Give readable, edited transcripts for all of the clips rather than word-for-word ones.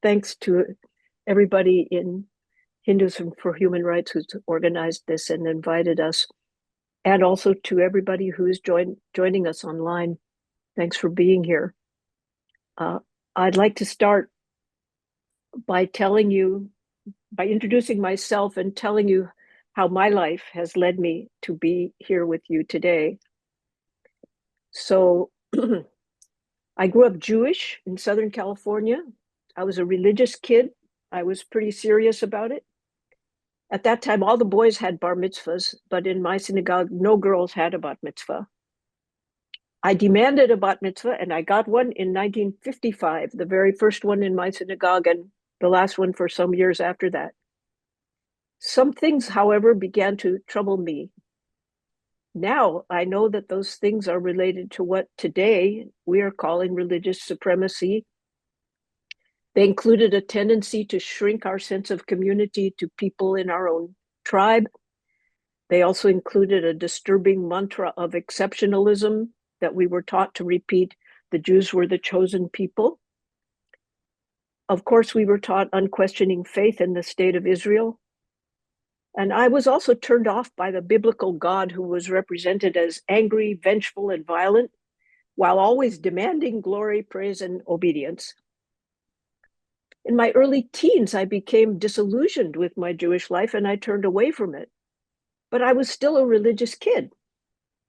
thanks to everybody in Hinduism for Human Rights who's organized this and invited us, and also to everybody who's joining us online. Thanks for being here. I'd like to start by introducing myself and telling you how my life has led me to be here with you today. So I grew up Jewish in Southern California. I was a religious kid. I was pretty serious about it. At that time, all the boys had bar mitzvahs, but in my synagogue, no girls had a bat mitzvah. I demanded a bat mitzvah, and I got one in 1955, the very first one in my synagogue, and the last one for some years after that. Some things, however, began to trouble me. Now I know that those things are related to what today we are calling religious supremacy. They included a tendency to shrink our sense of community to people in our own tribe. They also included a disturbing mantra of exceptionalism that we were taught to repeat: the Jews were the chosen people. Of course, we were taught unquestioning faith in the state of Israel. And I was also turned off by the biblical God who was represented as angry, vengeful, and violent, while always demanding glory, praise, and obedience. In my early teens, I became disillusioned with my Jewish life and I turned away from it. But I was still a religious kid.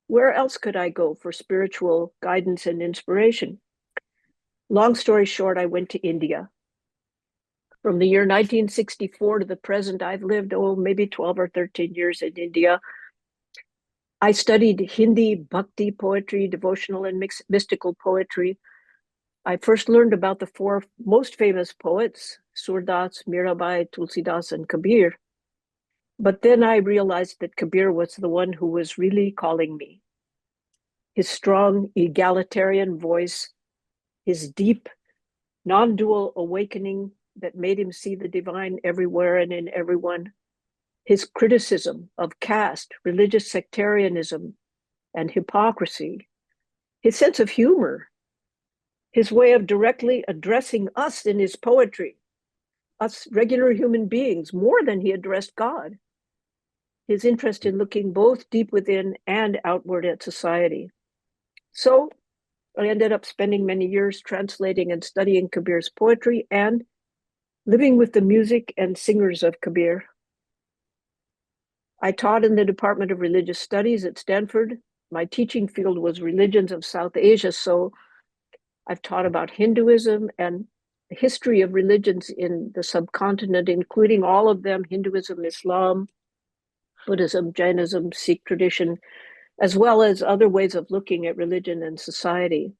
Where else could I go for spiritual guidance and inspiration? Long story short, I went to India. From the year 1964 to the present, I've lived, maybe 12 or 13 years in India. I studied Hindi, bhakti poetry, devotional and mystical poetry. I first learned about the four most famous poets, Surdas, Mirabai, Tulsidas, and Kabir. But then I realized that Kabir was the one who was really calling me. His strong, egalitarian voice, his deep, non-dual awakening that made him see the divine everywhere and in everyone, his criticism of caste, religious sectarianism, and hypocrisy, his sense of humor, his way of directly addressing us in his poetry, us regular human beings, more than he addressed God, his interest in looking both deep within and outward at society. So I ended up spending many years translating and studying Kabir's poetry and living with the music and singers of Kabir. I taught in the Department of Religious Studies at Stanford. My teaching field was religions of South Asia, so I've taught about Hinduism and the history of religions in the subcontinent, including all of them: Hinduism, Islam, Buddhism, Jainism, Sikh tradition, as well as other ways of looking at religion and society.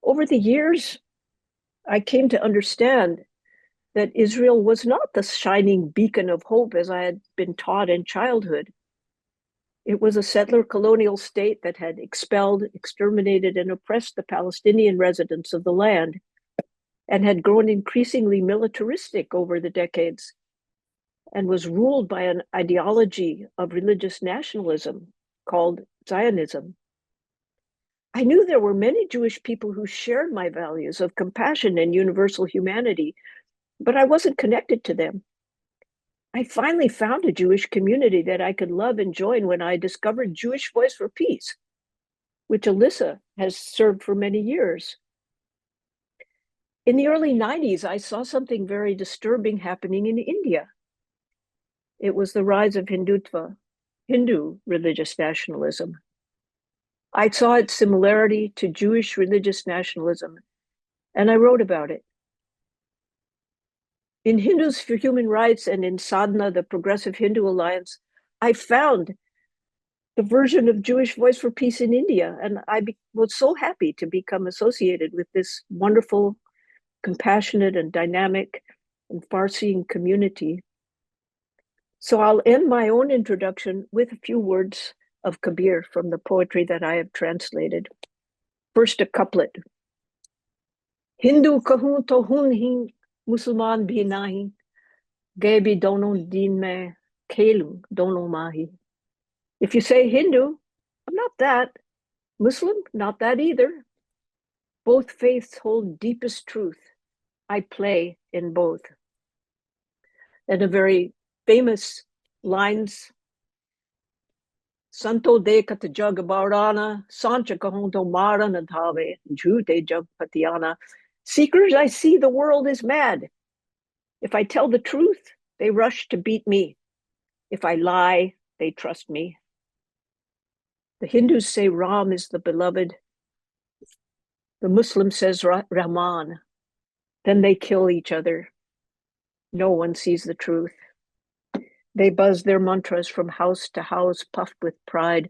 Over the years, I came to understand that Israel was not the shining beacon of hope as I had been taught in childhood. It was a settler colonial state that had expelled, exterminated, and oppressed the Palestinian residents of the land and had grown increasingly militaristic over the decades and was ruled by an ideology of religious nationalism called Zionism. I knew there were many Jewish people who shared my values of compassion and universal humanity, but I wasn't connected to them. I finally found a Jewish community that I could love and join when I discovered Jewish Voice for Peace, which Alyssa has served for many years. In the early 90s, I saw something very disturbing happening in India. It was the rise of Hindutva, Hindu religious nationalism. I saw its similarity to Jewish religious nationalism, and I wrote about it. In Hindus for Human Rights and in Sadhana, the Progressive Hindu Alliance, I found the version of Jewish Voice for Peace in India, and I was so happy to become associated with this wonderful, compassionate, and dynamic and far-seeing community. So I'll end my own introduction with a few words of Kabir from the poetry that I have translated. First, a couplet. Hindu kahun to hun hi, Musalman bhi nahi, gaye bhi dono deen mein, khelu dono mahi. If you say Hindu, I'm not that. Muslim, not that either. Both faiths hold deepest truth. I play in both. And a very famous lines, Santo de Katjagabarana, Sancha Kahonto Marana Tave, Jute Jagpatiana. Seekers, I see the world is mad. If I tell the truth, they rush to beat me. If I lie, they trust me. The Hindus say Ram is the beloved. The Muslim says Rahman. Then they kill each other. No one sees the truth. They buzz their mantras from house to house, puffed with pride.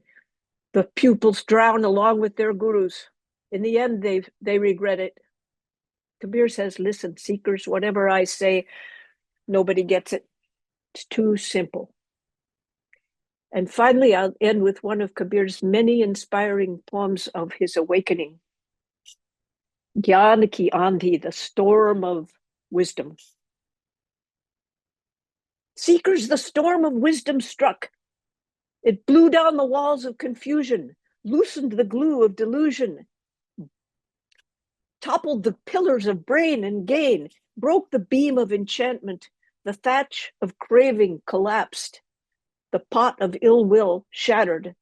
The pupils drown along with their gurus. In the end, they regret it. Kabir says, listen, seekers, whatever I say, nobody gets it. It's too simple. And finally, I'll end with one of Kabir's many inspiring poems of his awakening. Gyan ki Andhi, the storm of wisdom. Seekers, the storm of wisdom struck. It blew down the walls of confusion, loosened the glue of delusion, toppled the pillars of brain and gain, broke the beam of enchantment, the thatch of craving collapsed, the pot of ill will shattered.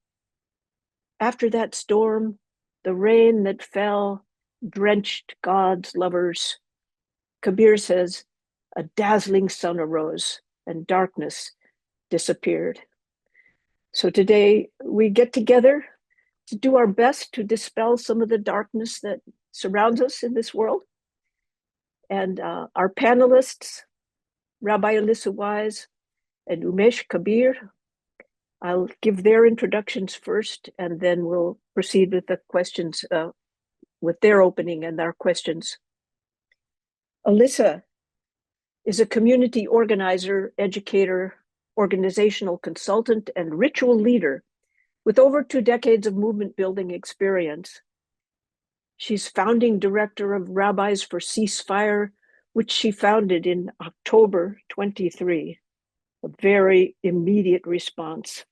After that storm, the rain that fell drenched God's lovers. Kabir says, a dazzling sun arose and darkness disappeared. So today we get together to do our best to dispel some of the darkness that surrounds us in this world. And our panelists, Rabbi Alyssa Wise and Umesh Kabir, I'll give their introductions first, and then we'll proceed with the questions, with their opening and our questions. Alyssa is a community organizer, educator, organizational consultant, and ritual leader with over 2 decades of movement building experience. She's founding director of Rabbis for Ceasefire, which she founded in October 23, a very immediate response.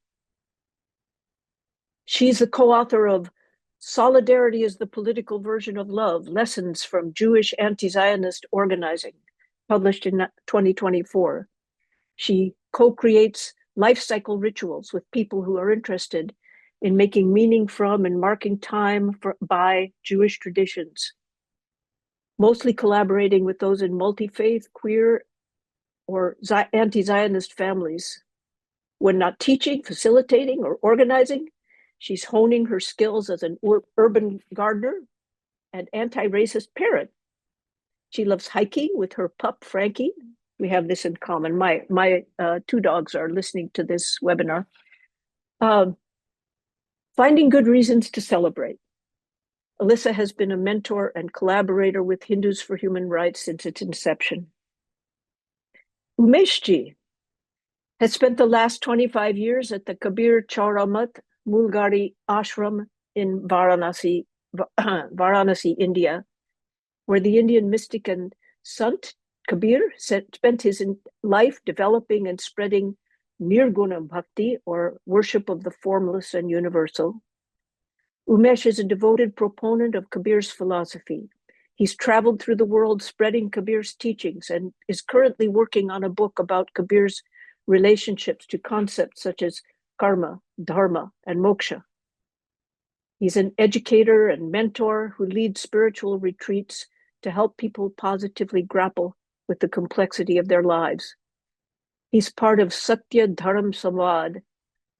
She's the co-author of Solidarity is the Political Version of Love, Lessons from Jewish Anti-Zionist Organizing, published in 2024. She co-creates life cycle rituals with people who are interested in making meaning from and marking time by Jewish traditions, mostly collaborating with those in multi-faith, queer, or anti-Zionist families. When not teaching, facilitating, or organizing, she's honing her skills as an urban gardener and anti-racist parent. She loves hiking with her pup, Frankie. We have this in common. My 2 dogs are listening to this webinar. Finding good reasons to celebrate. Alyssa has been a mentor and collaborator with Hindus for Human Rights since its inception. Umeshji has spent the last 25 years at the Kabir Chauramat Mulgari Ashram in Varanasi, India, where the Indian mystic and Sant Kabir spent his life developing and spreading Nirguna Bhakti, or worship of the formless and universal. Umesh is a devoted proponent of Kabir's philosophy. He's traveled through the world spreading Kabir's teachings and is currently working on a book about Kabir's relationships to concepts such as karma, dharma, and moksha. He's an educator and mentor who leads spiritual retreats to help people positively grapple with the complexity of their lives. He's part of Satya Dharam Samvad,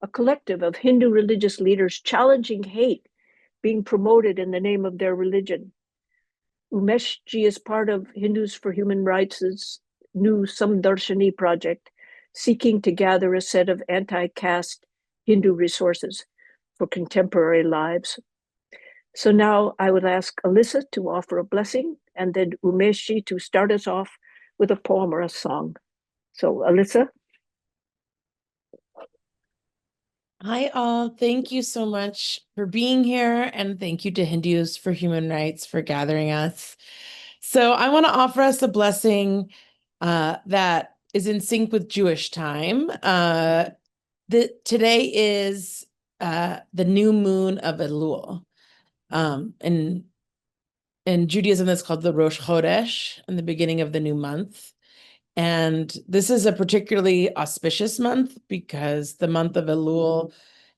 a collective of Hindu religious leaders challenging hate being promoted in the name of their religion. Umeshji is part of Hindus for Human Rights' new Samdarshini project, seeking to gather a set of anti-caste Hindu resources for contemporary lives. So now I would ask Alyssa to offer a blessing, and then Umeshji to start us off with a poem or a song. So Alyssa. Hi, all. Thank you so much for being here, and thank you to Hindus for Human Rights for gathering us. So I want to offer us a blessing that is in sync with Jewish time. Today is the new moon of Elul. And in Judaism, that's called the Rosh Chodesh, in the beginning of the new month. And this is a particularly auspicious month because the month of Elul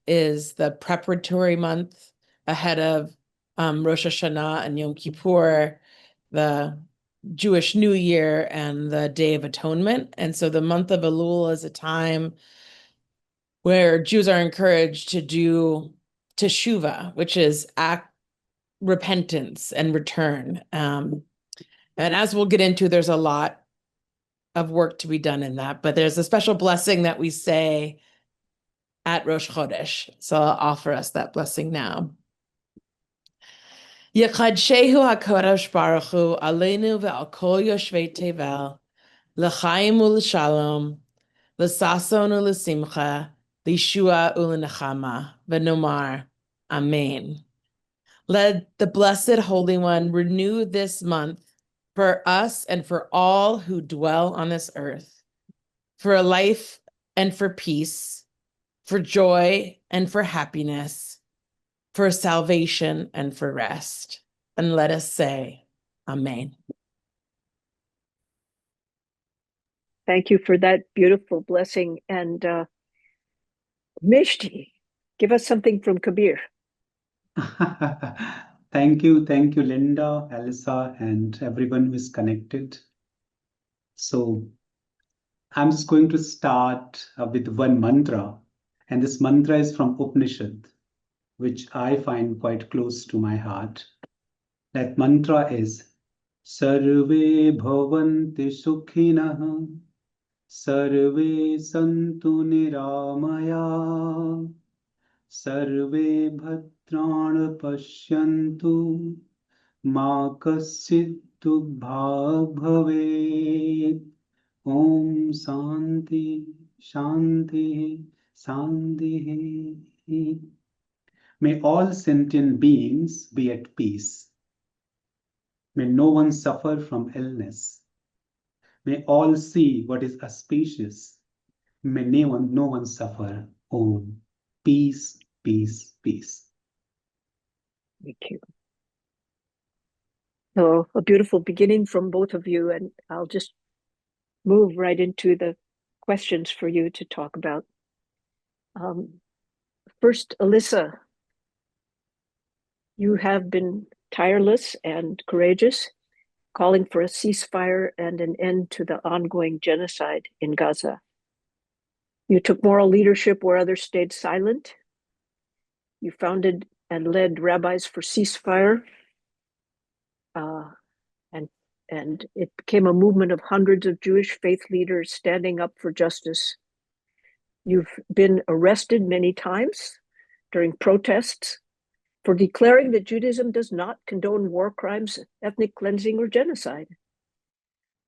is the preparatory month ahead of Rosh Hashanah and Yom Kippur, the Jewish New Year, and the Day of Atonement. And so the month of Elul is a time where Jews are encouraged to do teshuvah, which is repentance and return. And as we'll get into, there's a lot of work to be done in that, but there's a special blessing that we say at Rosh Chodesh. So I'll offer us that blessing now. Yechad HaKadosh Baruch Hu Aleinu ve'al kol yoshvei tevel l'chaim u'l'shalom l'sason u'l'simcha l'yeshua u'l'nechama v'nomar Amen. Let the Blessed Holy One renew this month for us and for all who dwell on this earth, for a life and for peace, for joy and for happiness, for salvation and for rest. And let us say, Amen. Thank you for that beautiful blessing. And Mishti, give us something from Kabir. Thank you, Linda, Alyssa, and everyone who is connected. So I'm just going to start with one mantra, and this mantra is from Upanishad, which I find quite close to my heart. That mantra is Sarve bhavanti sukhinah, sarve santu niramaya, sarve bhadrana pashyantu, ma kaschid dubhag bhavet. Om Shanti, Shanti, Shanti. May all sentient beings be at peace. May no one suffer from illness. May all see what is auspicious. May no one suffer. Om. Peace, peace, peace. Thank you. So a beautiful beginning from both of you, and I'll just move right into the questions for you to talk about. First, Alyssa, you have been tireless and courageous, calling for a ceasefire and an end to the ongoing genocide in Gaza. You took moral leadership where others stayed silent. You founded and led Rabbis for Ceasefire, and it became a movement of hundreds of Jewish faith leaders standing up for justice. You've been arrested many times during protests for declaring that Judaism does not condone war crimes, ethnic cleansing, or genocide.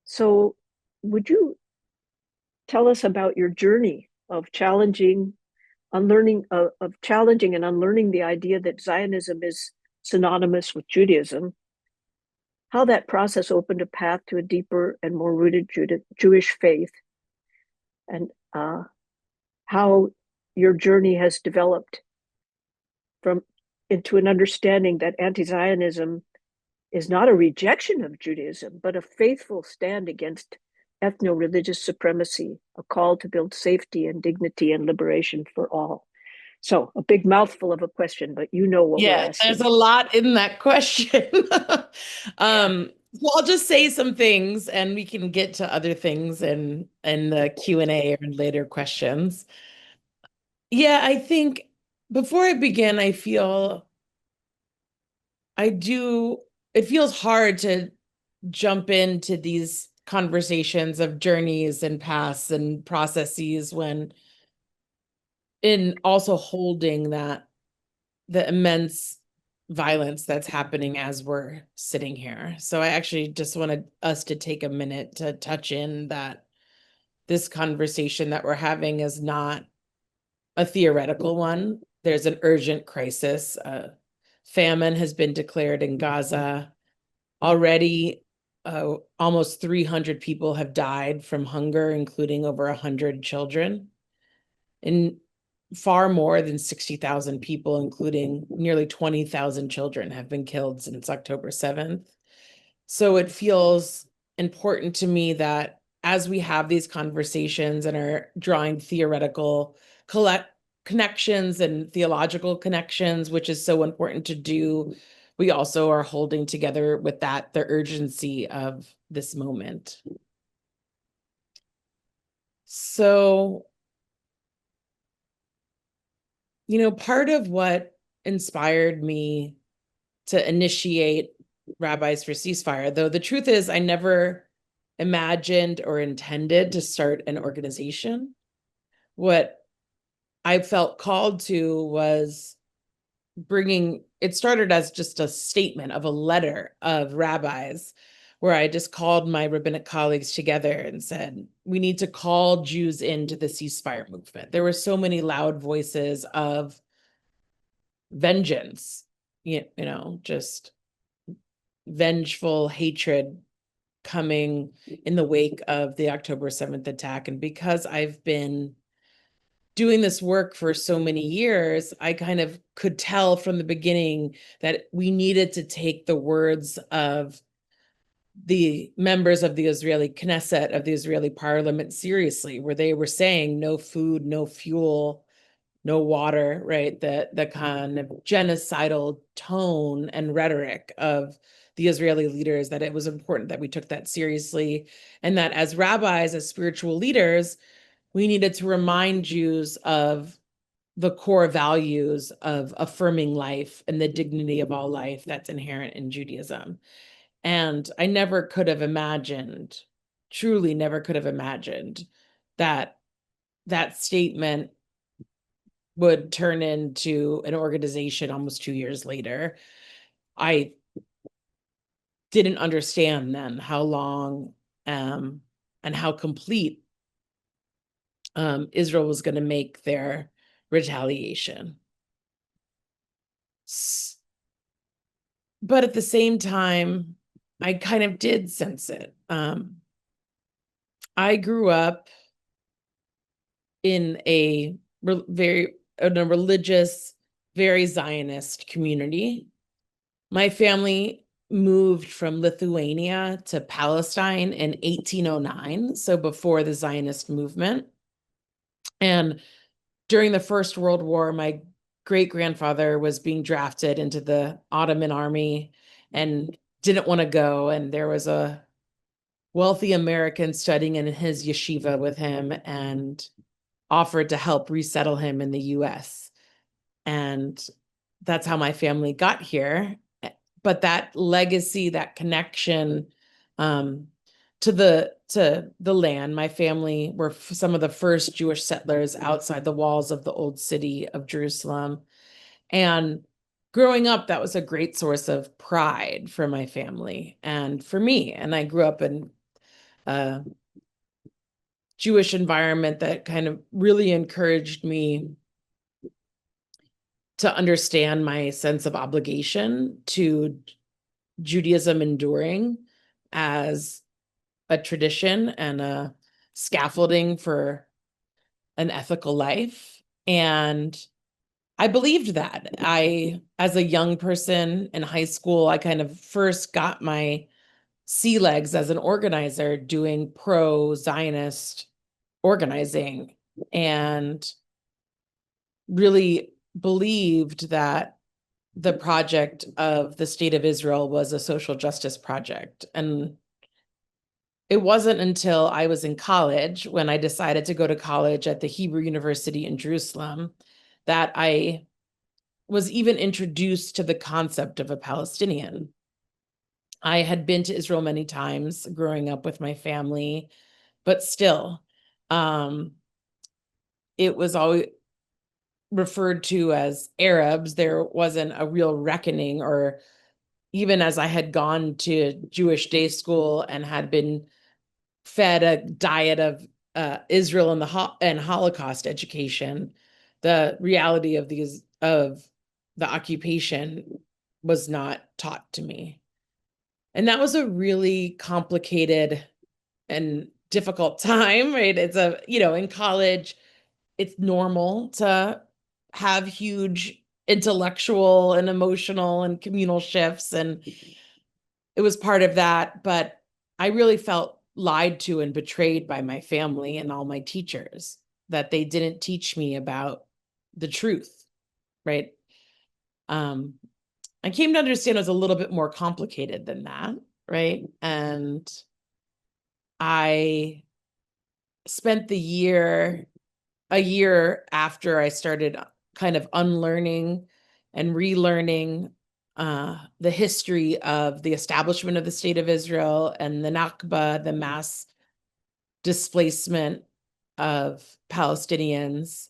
So would you tell us about your journey of challenging and unlearning the idea that Zionism is synonymous with Judaism, how that process opened a path to a deeper and more rooted Jewish faith, and how your journey has developed into an understanding that anti-Zionism is not a rejection of Judaism, but a faithful stand against ethno-religious supremacy, a call to build safety and dignity and liberation for all. So a big mouthful of a question, but you know what we're asking. There's a lot in that question. Well, I'll just say some things and we can get to other things in the Q&A or later questions. Yeah, I think before I begin, it feels hard to jump into these conversations of journeys and paths and processes when in also holding the immense violence that's happening as we're sitting here. So I actually just wanted us to take a minute to touch in that this conversation that we're having is not a theoretical one. There's an urgent crisis. Famine has been declared in Gaza. Already, almost 300 people have died from hunger, including over 100 children. And far more than 60,000 people, including nearly 20,000 children, have been killed since October 7th. So it feels important to me that as we have these conversations and are drawing theoretical connections and theological connections, which is so important to do, we also are holding together with that the urgency of this moment. So, part of what inspired me to initiate Rabbis for Ceasefire, though the truth is I never imagined or intended to start an organization. What I felt called to was it started as just a statement of a letter of rabbis where I just called my rabbinic colleagues together and said, we need to call Jews into the ceasefire movement. There were so many loud voices of vengeance, just vengeful hatred coming in the wake of the October 7th attack. And because I've been doing this work for so many years, I kind of could tell from the beginning that we needed to take the words of the members of the Israeli Knesset, of the Israeli parliament, seriously, where they were saying no food, no fuel, no water, right? The kind of genocidal tone and rhetoric of the Israeli leaders, that it was important that we took that seriously. And that as rabbis, as spiritual leaders, we needed to remind Jews of the core values of affirming life and the dignity of all life that's inherent in Judaism. And I never could have imagined, truly never could have imagined that that statement would turn into an organization almost 2 years later. I didn't understand then how long and how complete Israel was going to make their retaliation. But at the same time, I kind of did sense it. I grew up in a religious, very Zionist community. My family moved from Lithuania to Palestine in 1809, so before the Zionist movement. And during the First World War, my great-grandfather was being drafted into the Ottoman army and didn't want to go. And there was a wealthy American studying in his yeshiva with him and offered to help resettle him in the US. And that's how my family got here. But that legacy, that connection to the land, my family were some of the first Jewish settlers outside the walls of the old city of Jerusalem. And growing up, that was a great source of pride for my family and for me. And I grew up in a Jewish environment that kind of really encouraged me to understand my sense of obligation to Judaism enduring as a tradition and a scaffolding for an ethical life. And I believed that. As a young person in high school, I kind of first got my sea legs as an organizer doing pro-Zionist organizing and really believed that the project of the State of Israel was a social justice project. And it wasn't until I was in college, when I decided to go to college at the Hebrew University in Jerusalem, that I was even introduced to the concept of a Palestinian. I had been to Israel many times growing up with my family, but still, it was always referred to as Arabs. There wasn't a real reckoning, or even as I had gone to Jewish day school and had been fed a diet of Israel and Holocaust education, the reality of the occupation was not taught to me. And that was a really complicated and difficult time, right? It's in college, it's normal to have huge intellectual and emotional and communal shifts. And it was part of that. But I really felt lied to and betrayed by my family and all my teachers, that they didn't teach me about the truth, right? I came to understand it was a little bit more complicated than that, right? And I spent a year after I started kind of unlearning and relearning the history of the establishment of the state of Israel and the Nakba, the mass displacement of Palestinians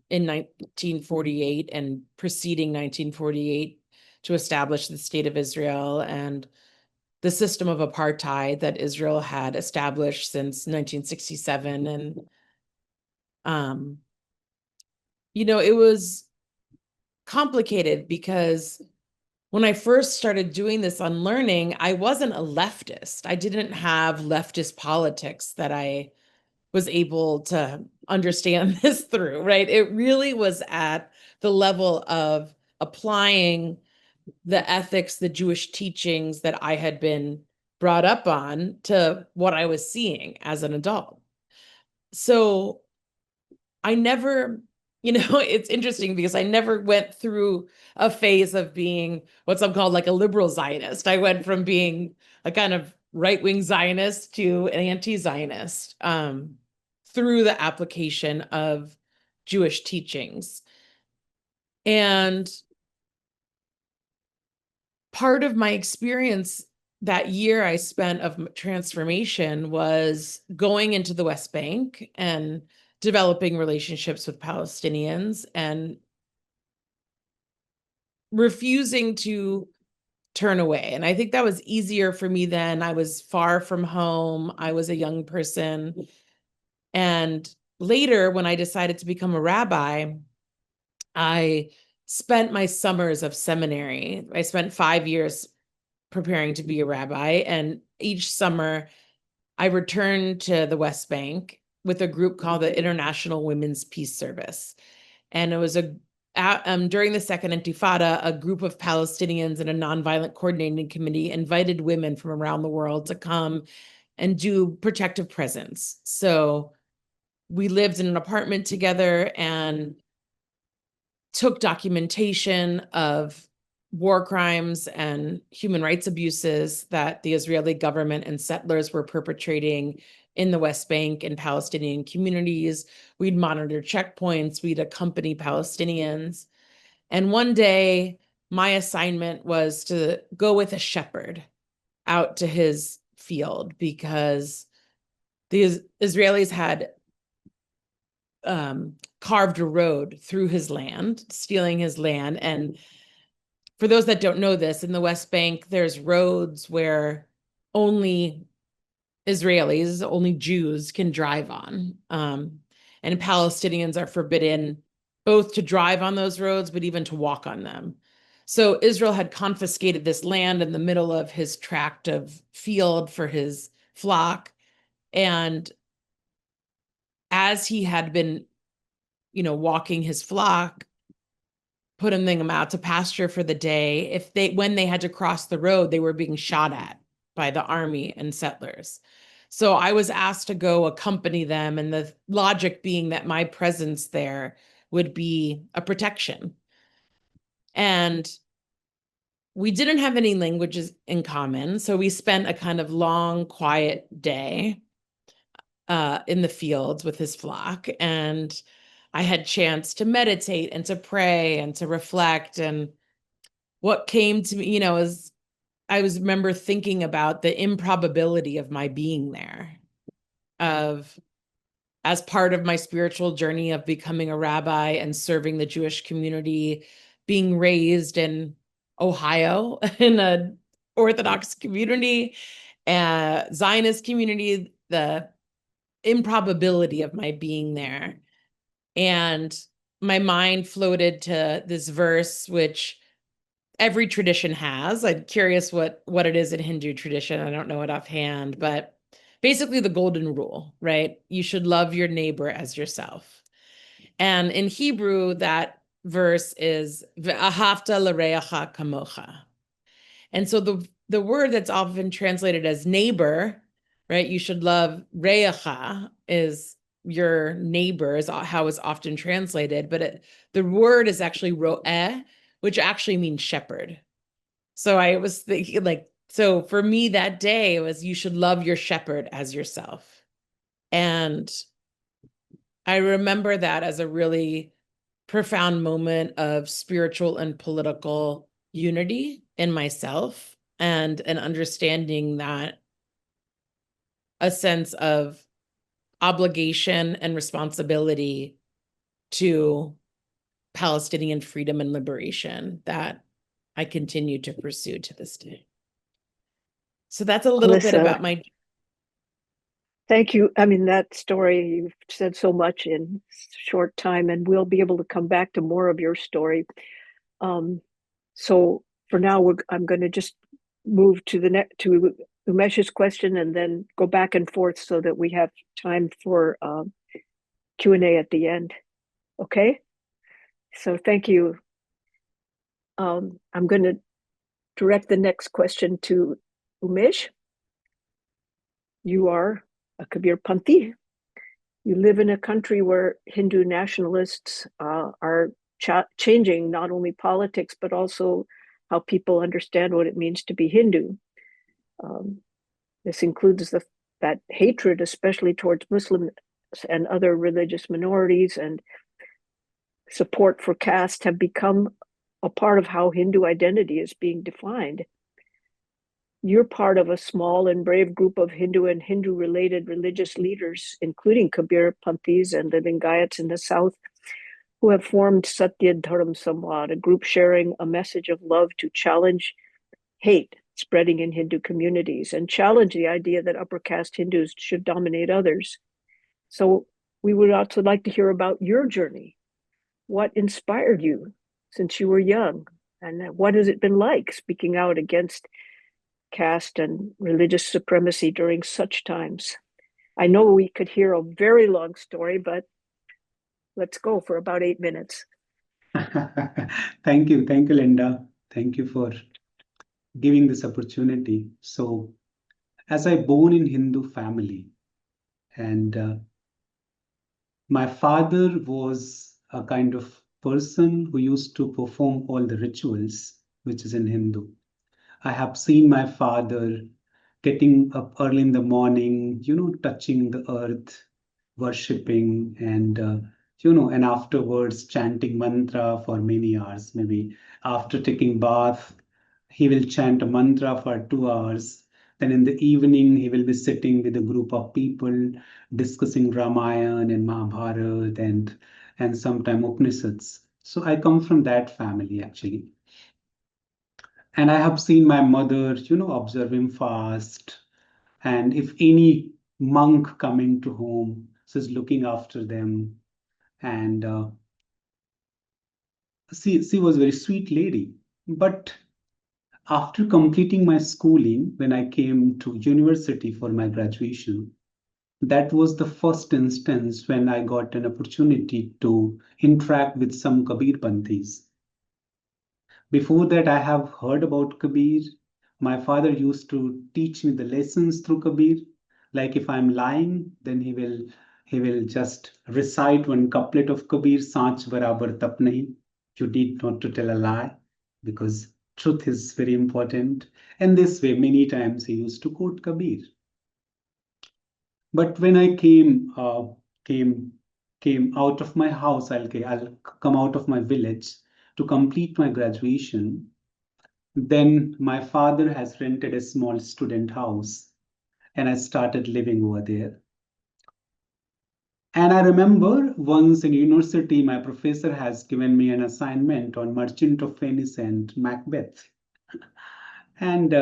in 1948 and preceding 1948 to establish the state of Israel, and the system of apartheid that Israel had established since 1967. And it was complicated because when I first started doing this unlearning, I wasn't a leftist. I didn't have leftist politics that I was able to understand this through, right? It really was at the level of applying the ethics, the Jewish teachings that I had been brought up on to what I was seeing as an adult. So I never, it's interesting because I never went through a phase of being what some call like a liberal Zionist. I went from being a kind of right-wing Zionist to an anti-Zionist through the application of Jewish teachings. And part of my experience that year I spent of transformation was going into the West Bank and developing relationships with Palestinians and refusing to turn away. And I think that was easier for me then. I was far from home. I was a young person. And later, when I decided to become a rabbi, I spent my summers of seminary. I spent 5 years preparing to be a rabbi. And each summer, I returned to the West Bank with a group called the International Women's Peace Service. And it was during the Second Intifada, a group of Palestinians and a nonviolent coordinating committee invited women from around the world to come and do protective presence. So we lived in an apartment together and took documentation of war crimes and human rights abuses that the Israeli government and settlers were perpetrating in the West Bank and Palestinian communities. We'd monitor checkpoints, we'd accompany Palestinians. And one day, my assignment was to go with a shepherd out to his field because the Israelis had carved a road through his land, stealing his land. And for those that don't know this, in the West Bank, there's roads where only Israelis, only Jews can drive on. And Palestinians are forbidden both to drive on those roads, but even to walk on them. So Israel had confiscated this land in the middle of his tract of field for his flock. And as he had been, walking his flock, putting them out to pasture for the day, when they had to cross the road, they were being shot at by the army and settlers. So I was asked to go accompany them, and the logic being that my presence there would be a protection. And we didn't have any languages in common, so we spent a kind of long, quiet day in the fields with his flock, and I had chance to meditate and to pray and to reflect. And what came to me, is I remember thinking about the improbability of my being there, as part of my spiritual journey of becoming a rabbi and serving the Jewish community, being raised in Ohio in an Orthodox community, Zionist community, the improbability of my being there. And my mind floated to this verse, which every tradition has. I'm curious what it is in Hindu tradition. I don't know it offhand, but basically the golden rule, right? You should love your neighbor as yourself. And in Hebrew, that verse is Ve'ahavta l'reacha kamocha. And so the word that's often translated as neighbor, right? You should love reacha is your neighbor, is how it's often translated, but the word is actually ro'eh, which actually means shepherd. So I was thinking, like, so for me that day, it was you should love your shepherd as yourself. And I remember that as a really profound moment of spiritual and political unity in myself, and an understanding that a sense of obligation and responsibility to Palestinian freedom and liberation that I continue to pursue to this day. So that's a little bit Alyssa, about my. thank you. I mean, that story, you've said so much in short time, and we'll be able to come back to more of your story. So for now, I'm going to just move to to Umesh's question, and then go back and forth so that we have time for Q&A at the end. Okay? So thank you. I'm going to direct the next question to Umesh. You are a Kabir Panthi. You live in a country where Hindu nationalists are changing not only politics, but also how people understand what it means to be Hindu. This includes that hatred, especially towards Muslims and other religious minorities, and support for caste have become a part of how Hindu identity is being defined. You're part of a small and brave group of Hindu and Hindu-related religious leaders, including Kabir Panthis and the Lingayats in the South, who have formed Satya Dharam Samwad, a group sharing a message of love to challenge hate spreading in Hindu communities and challenge the idea that upper caste Hindus should dominate others. So we would also like to hear about your journey. What inspired you since you were young? And what has it been like speaking out against caste and religious supremacy during such times? I know we could hear a very long story, but let's go for about 8 minutes. Thank you, Linda. Thank you for giving this opportunity. So, as I born in Hindu family, and my father was a kind of person who used to perform all the rituals, which is in Hindu. I have seen my father getting up early in the morning, touching the earth, worshipping, and afterwards chanting mantra for many hours. Maybe after taking bath, he will chant a mantra for 2 hours. Then in the evening, he will be sitting with a group of people discussing Ramayana and Mahabharata and sometime Upanishads. So I come from that family actually. And I have seen my mother, observing fast. And if any monk coming to home, she's looking after them. And she was a very sweet lady. But after completing my schooling, when I came to university for my graduation, that was the first instance when I got an opportunity to interact with some Kabir Panthis. Before that, I have heard about Kabir. My father used to teach me the lessons through Kabir. Like if I'm lying, then he will just recite one couplet of Kabir, Saach barabar tap nahi. You need not to tell a lie, because truth is very important. And this way, many times he used to quote Kabir. But when I came out of my house, I'll come out of my village to complete my graduation. Then my father has rented a small student house, and I started living over there. And I remember once in university, my professor has given me an assignment on Merchant of Venice and Macbeth. And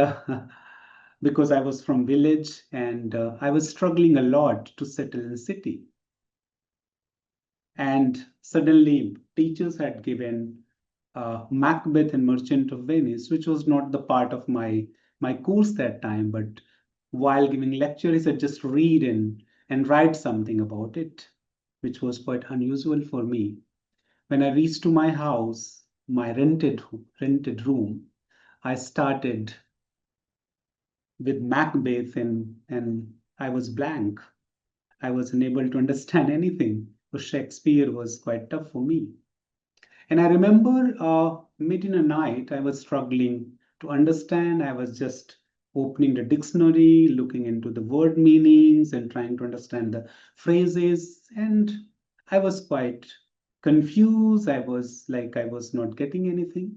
because I was from village and I was struggling a lot to settle in the city. And suddenly teachers had given Macbeth and Merchant of Venice, which was not the part of my course that time. But while giving lecture, he said, just read and write something about it, which was quite unusual for me. When I reached to my house, my rented room, I started with Macbeth and I was blank. I was unable to understand anything. So Shakespeare was quite tough for me. And I remember mid in a night, I was struggling to understand. I was just opening the dictionary, looking into the word meanings and trying to understand the phrases. And I was quite confused. I was like, I was not getting anything.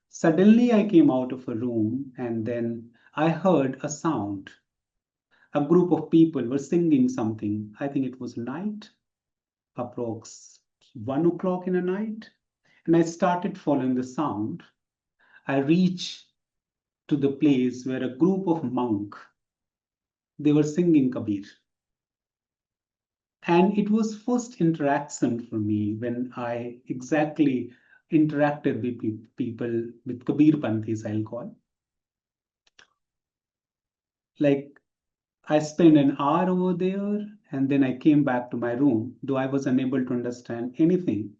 Suddenly, I came out of a room and then I heard a sound. A group of people were singing something. I think it was night, approx 1 o'clock in the night. And I started following the sound. I reached to the place where a group of monks, they were singing Kabir. And it was first interaction for me when I exactly interacted with people, with Kabir Panthis, I'll call. Like I spent an hour over there and then I came back to my room, though I was unable to understand anything.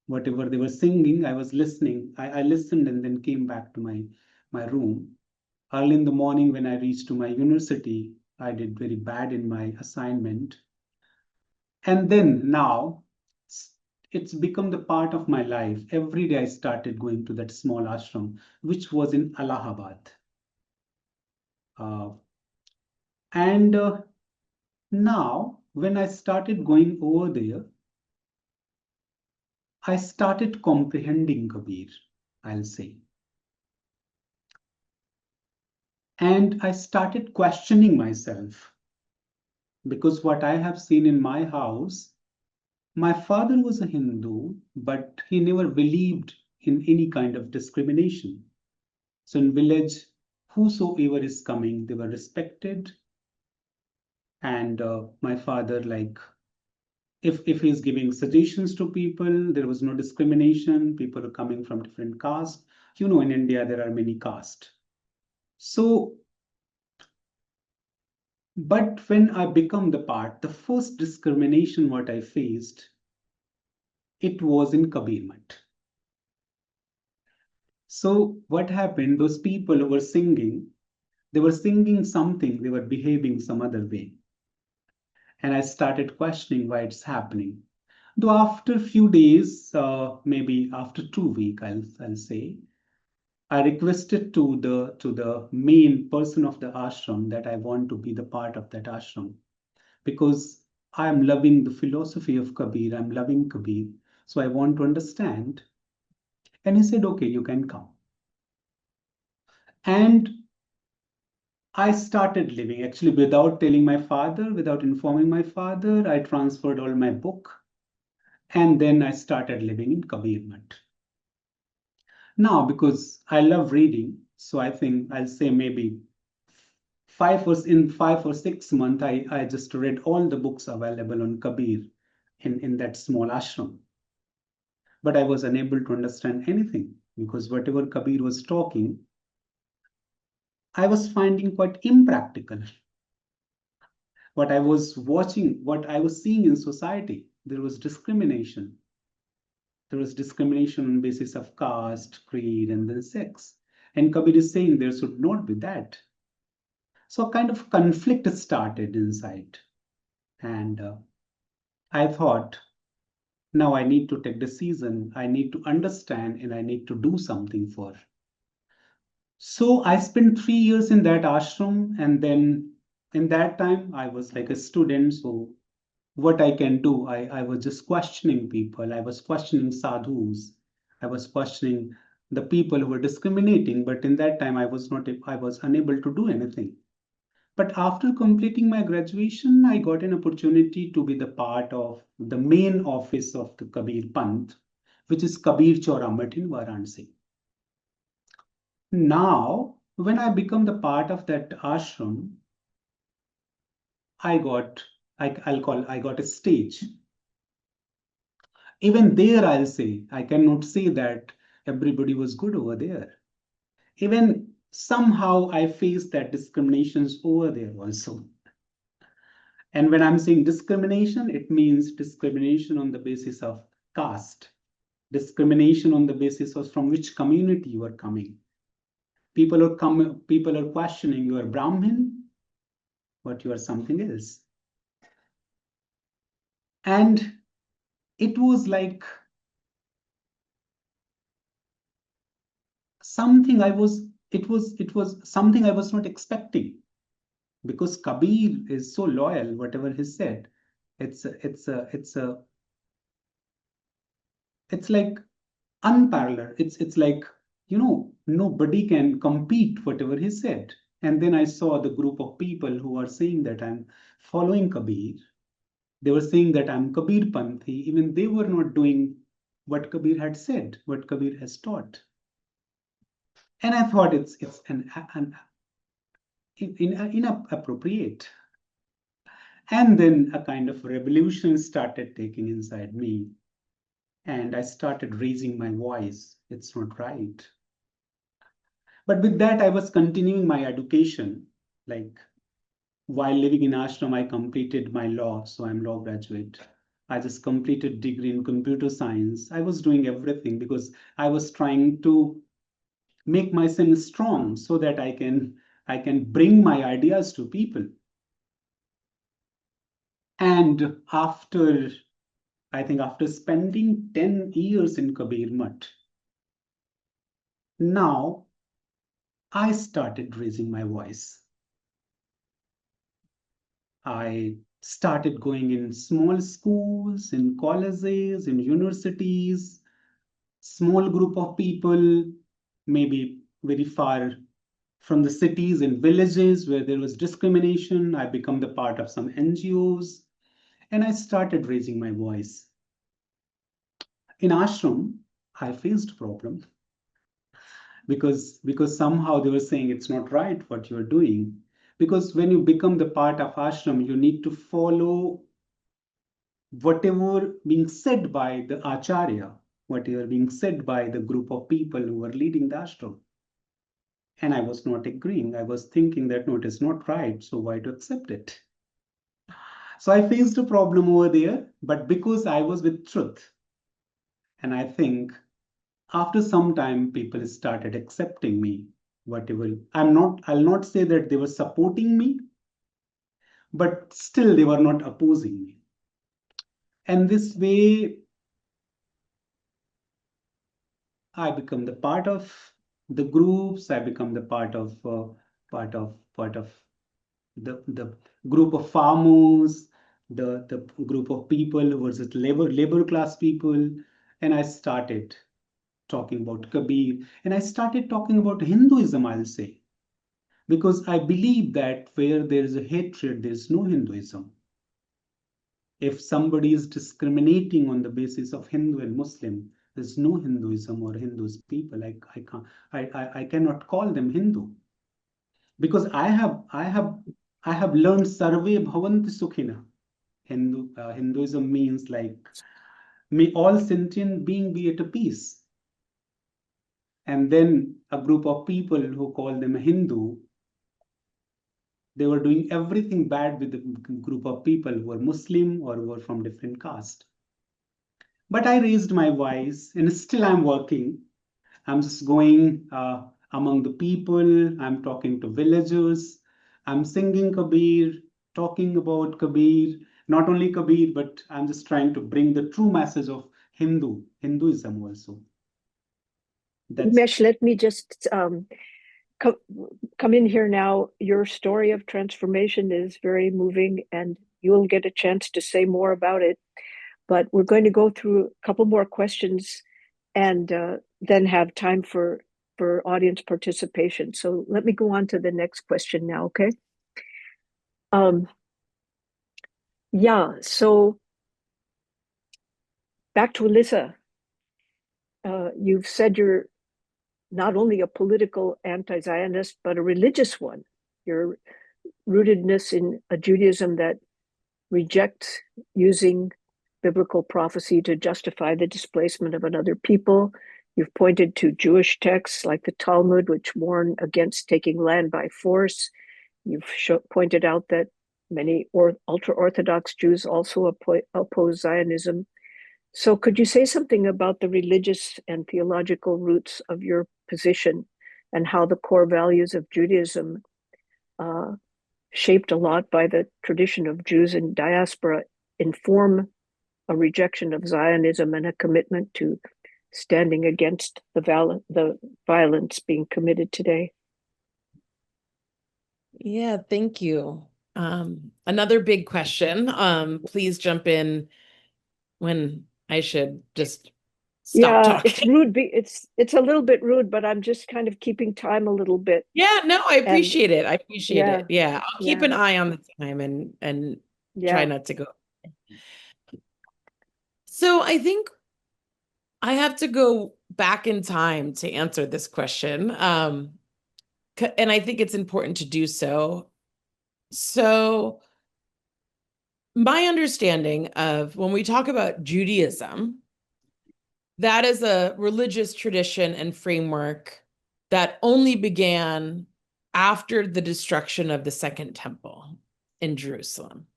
Whatever they were singing, I was listening. I listened and then came back to my room. Early in the morning, when I reached to my university, I did very bad in my assignment. And then now, it's become the part of my life. Every day I started going to that small ashram, which was in Allahabad. And now, when I started going over there, I started comprehending Kabir, I'll say. And I started questioning myself because what I have seen in my house, my father was a Hindu, but he never believed in any kind of discrimination. So in village, whosoever is coming, they were respected. And my father, like, if he's giving suggestions to people, there was no discrimination. People are coming from different castes. You know, in India, there are many castes. So, but when I become the part, the first discrimination what I faced, it was in Kabir Math. So what happened, those people who were singing, they were singing something, they were behaving some other way. And I started questioning why it's happening. Though after a few days, maybe after 2 weeks, I'll say, I requested to the main person of the ashram that I want to be the part of that ashram because I am loving the philosophy of Kabir. I'm loving Kabir. So I want to understand. And he said, okay, you can come. And I started living actually without telling my father, without informing my father. I transferred all my book and then I started living in Kabir Math. Now, because I love reading, so I think I'll say maybe 5 or 6 months, I just read all the books available on Kabir in that small ashram. But I was unable to understand anything because whatever Kabir was talking, I was finding quite impractical. What I was watching, what I was seeing in society, there was discrimination. There was discrimination on basis of caste, creed, and then sex. And Kabir is saying there should not be that. So a kind of conflict started inside. And I thought, now I need to take decision. I need to understand and I need to do something for. So I spent 3 years in that ashram, and then in that time I was like a student. So what I can do, I was just questioning people. I was questioning sadhus. I was questioning the people who were discriminating. But in that time I was unable to do anything. But after completing my graduation, I got an opportunity to be the part of the main office of the Kabir Panth, which is Kabir Chauramat in Varanasi. Now, when I become the part of that ashram, I got a stage. Even there, I'll say, I cannot say that everybody was good over there. Even somehow I faced that discriminations over there also. And when I'm saying discrimination, it means discrimination on the basis of caste, discrimination on the basis of from which community you are coming. People are questioning you are Brahmin, but you are something else. And it was like something it was something I was not expecting, because Kabir is so loyal, whatever he said. It's like unparalleled. It's like, nobody can compete whatever he said. And then I saw the group of people who are saying that I'm following Kabir. They were saying that I'm Kabir Panthi. Even they were not doing what Kabir had said, what Kabir has taught. And I thought it's inappropriate. And then a kind of revolution started taking inside me. And I started raising my voice. It's not right. But with that, I was continuing my education. Like, while living in ashram, I completed my law. So I'm law graduate. I just completed degree in computer science. I was doing everything because I was trying to make myself strong so that I can bring my ideas to people. And I think after spending 10 years in Kabir Mutt, now I started raising my voice. I started going in small schools, in colleges, in universities, small group of people, maybe very far from the cities and villages where there was discrimination. I become the part of some NGOs, and I started raising my voice. In ashram, I faced problem because somehow they were saying it's not right what you're doing. Because when you become the part of ashram, you need to follow whatever being said by the acharya, whatever being said by the group of people who are leading the ashram. And I was not agreeing. I was thinking that no, it is not right, so why to accept it? So I faced a problem over there, but because I was with truth, and I think after some time people started accepting me, whatever. I'll not say that they were supporting me, but still they were not opposing me. And this way I become the part of the groups. I become the part of the group of farmers, the group of people who was labor class people, and I started talking about Kabir, and I started talking about Hinduism. I'll say, because I believe that where there is a hatred, there is no Hinduism. If somebody is discriminating on the basis of Hindu and Muslim, there's no Hinduism or Hindus people. I cannot call them Hindu, because I have learned Sarve Bhavanti Sukhina. Hinduism means like, may all sentient being be at a peace. And then a group of people who call them Hindu, they were doing everything bad with the group of people who were Muslim or were from different caste. But I raised my voice, and still I'm working. I'm just going among the people. I'm talking to villagers. I'm singing Kabir, talking about Kabir. Not only Kabir, but I'm just trying to bring the true message of Hinduism also. Mesh, let me just come in here now. Your story of transformation is very moving, and you'll get a chance to say more about it. But we're going to go through a couple more questions and then have time for audience participation. So let me go on to the next question now, okay? Yeah, so back to Alyssa. You've said you're not only a political anti-Zionist, but a religious one. Your rootedness in a Judaism that rejects using biblical prophecy to justify the displacement of another people. You've pointed to Jewish texts like the Talmud, which warn against taking land by force. You've pointed out that Many ultra-Orthodox Jews also oppose Zionism. So could you say something about the religious and theological roots of your position and how the core values of Judaism, shaped a lot by the tradition of Jews in diaspora, inform a rejection of Zionism and a commitment to standing against the violence being committed today? Yeah, thank you. Another big question. Please jump in when I should just stop Yeah, it's talking. rude. It's a little bit rude, but I'm just kind of keeping time a little bit. Yeah, no, I And appreciate it. I appreciate yeah, it. Yeah, I'll keep yeah, an eye on the time and try yeah. not to go. So I think I have to go back in time to answer this question. And I think it's important to do so. So my understanding of when we talk about Judaism, that is a religious tradition and framework that only began after the destruction of the Second Temple in Jerusalem.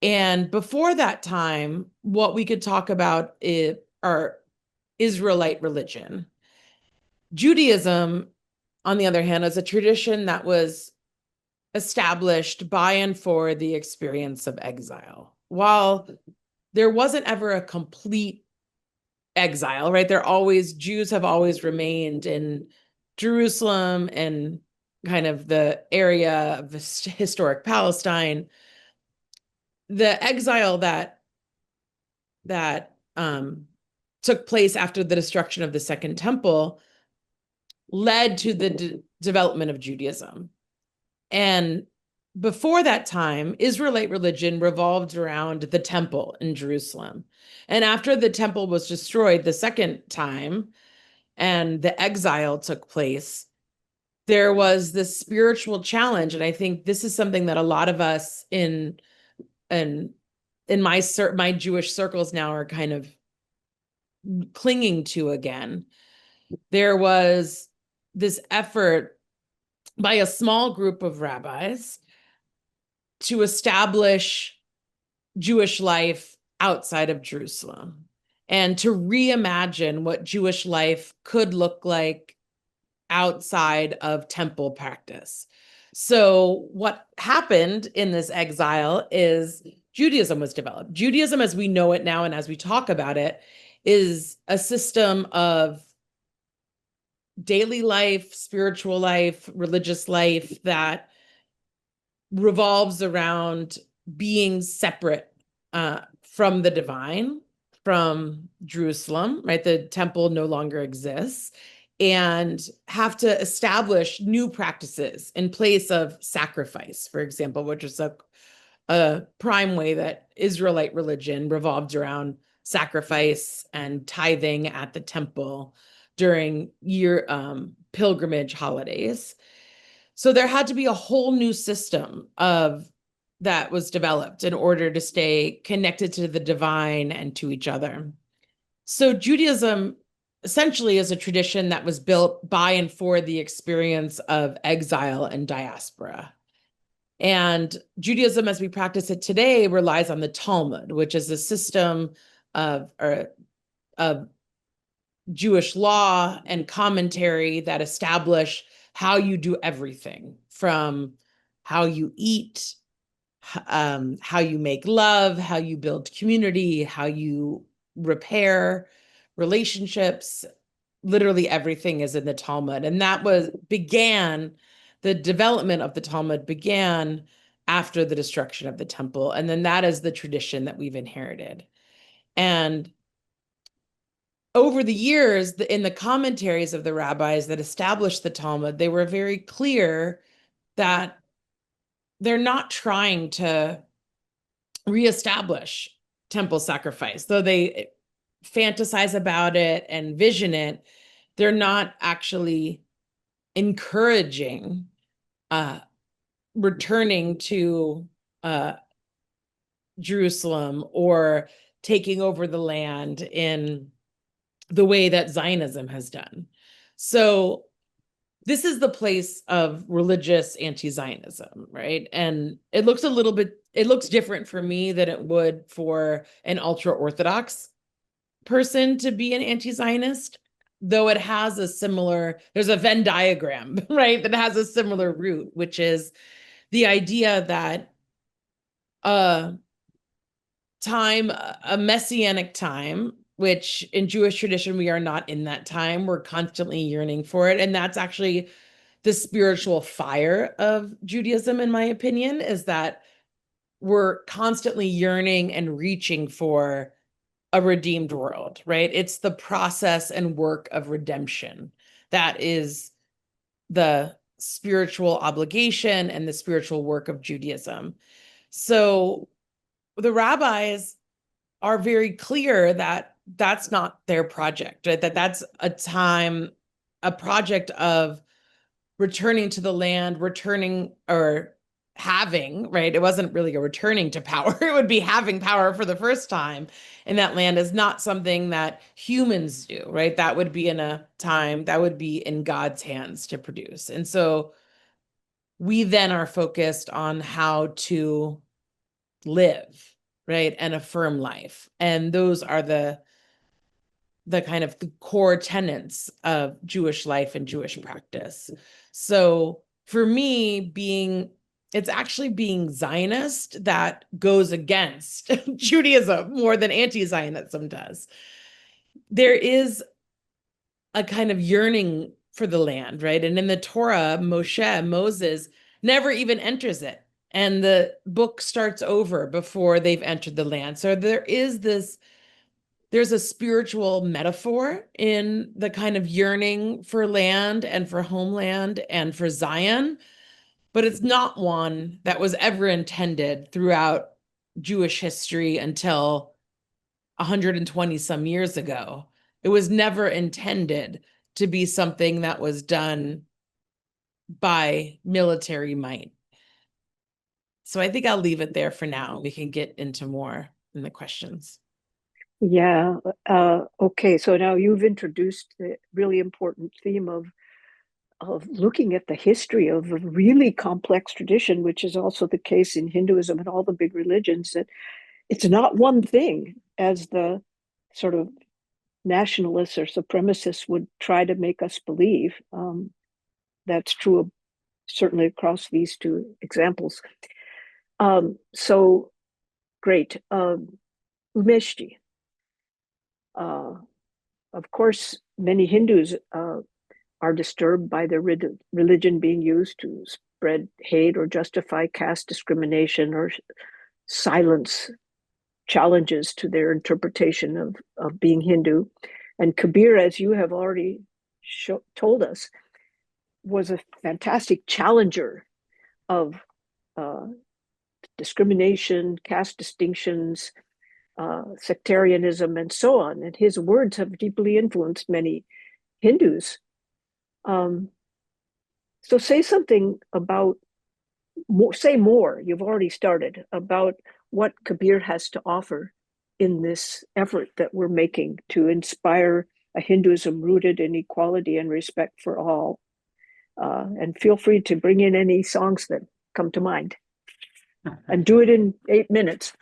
And before that time, what we could talk about are Israelite religion. Judaism, on the other hand, is a tradition that was established by and for the experience of exile. While there wasn't ever a complete exile, right? Jews have always remained in Jerusalem and kind of the area of historic Palestine. The exile that took place after the destruction of the Second Temple led to the development of Judaism. And before that time, Israelite religion revolved around the temple in Jerusalem. And after the temple was destroyed the second time and the exile took place, there was this spiritual challenge. And I think this is something that a lot of us in my Jewish circles now are kind of clinging to again. There was this effort by a small group of rabbis to establish Jewish life outside of Jerusalem and to reimagine what Jewish life could look like outside of temple practice. So what happened in this exile is Judaism was developed. Judaism, as we know it now and as we talk about it, is a system of daily life, spiritual life, religious life that revolves around being separate from the divine, from Jerusalem, right? The temple no longer exists, and have to establish new practices in place of sacrifice, for example, which is a prime way that Israelite religion revolved around sacrifice and tithing at the temple during pilgrimage holidays. So there had to be a whole new system that was developed in order to stay connected to the divine and to each other. So Judaism essentially is a tradition that was built by and for the experience of exile and diaspora. And Judaism, as we practice it today, relies on the Talmud, which is a system of Jewish law and commentary that establish how you do everything, from how you eat, how you make love, how you build community, how you repair relationships. Literally everything is in the Talmud. And the development of the Talmud began after the destruction of the temple. And then that is the tradition that we've inherited. And over the years, in the commentaries of the rabbis that established the Talmud, they were very clear that they're not trying to reestablish temple sacrifice, though they fantasize about it and vision it. They're not actually encouraging returning to Jerusalem or taking over the land in the way that Zionism has done. So this is the place of religious anti-Zionism, right? And it looks different for me than it would for an ultra-Orthodox person to be an anti-Zionist, though it has there's a Venn diagram, right, that has a similar root, which is the idea that a messianic time, which in Jewish tradition, we are not in that time. We're constantly yearning for it. And that's actually the spiritual fire of Judaism, in my opinion, is that we're constantly yearning and reaching for a redeemed world, right? It's the process and work of redemption that is the spiritual obligation and the spiritual work of Judaism. So the rabbis are very clear that that's not their project, right? That's a project of returning to the land, returning or having, right? It wasn't really a returning to power. It would be having power for the first time in that land is not something that humans do, right? That would be in God's hands to produce. And so we then are focused on how to live, right? And affirm life. And those are the kind of the core tenets of Jewish life and Jewish practice. So for me, it's actually being Zionist that goes against Judaism more than anti-Zionism does. There is a kind of yearning for the land, right? And in the Torah, Moses never even enters it. And the book starts over before they've entered the land. So there's a spiritual metaphor in the kind of yearning for land and for homeland and for Zion, but it's not one that was ever intended throughout Jewish history until 120 some years ago. It was never intended to be something that was done by military might. So I think I'll leave it there for now. We can get into more in the questions. Yeah. Okay. So now you've introduced the really important theme of looking at the history of a really complex tradition, which is also the case in Hinduism and all the big religions, that it's not one thing, as the sort of nationalists or supremacists would try to make us believe. That's true certainly across these two examples. So great. Umeshji. Of course, many Hindus are disturbed by their religion being used to spread hate or justify caste discrimination or silence challenges to their interpretation of being Hindu. And Kabir, as you have already told us, was a fantastic challenger of discrimination, caste distinctions, sectarianism, and so on. And his words have deeply influenced many Hindus. So say something about, say more, you've already started, about what Kabir has to offer in this effort that we're making to inspire a Hinduism rooted in equality and respect for all. And feel free to bring in any songs that come to mind. And do it in 8 minutes.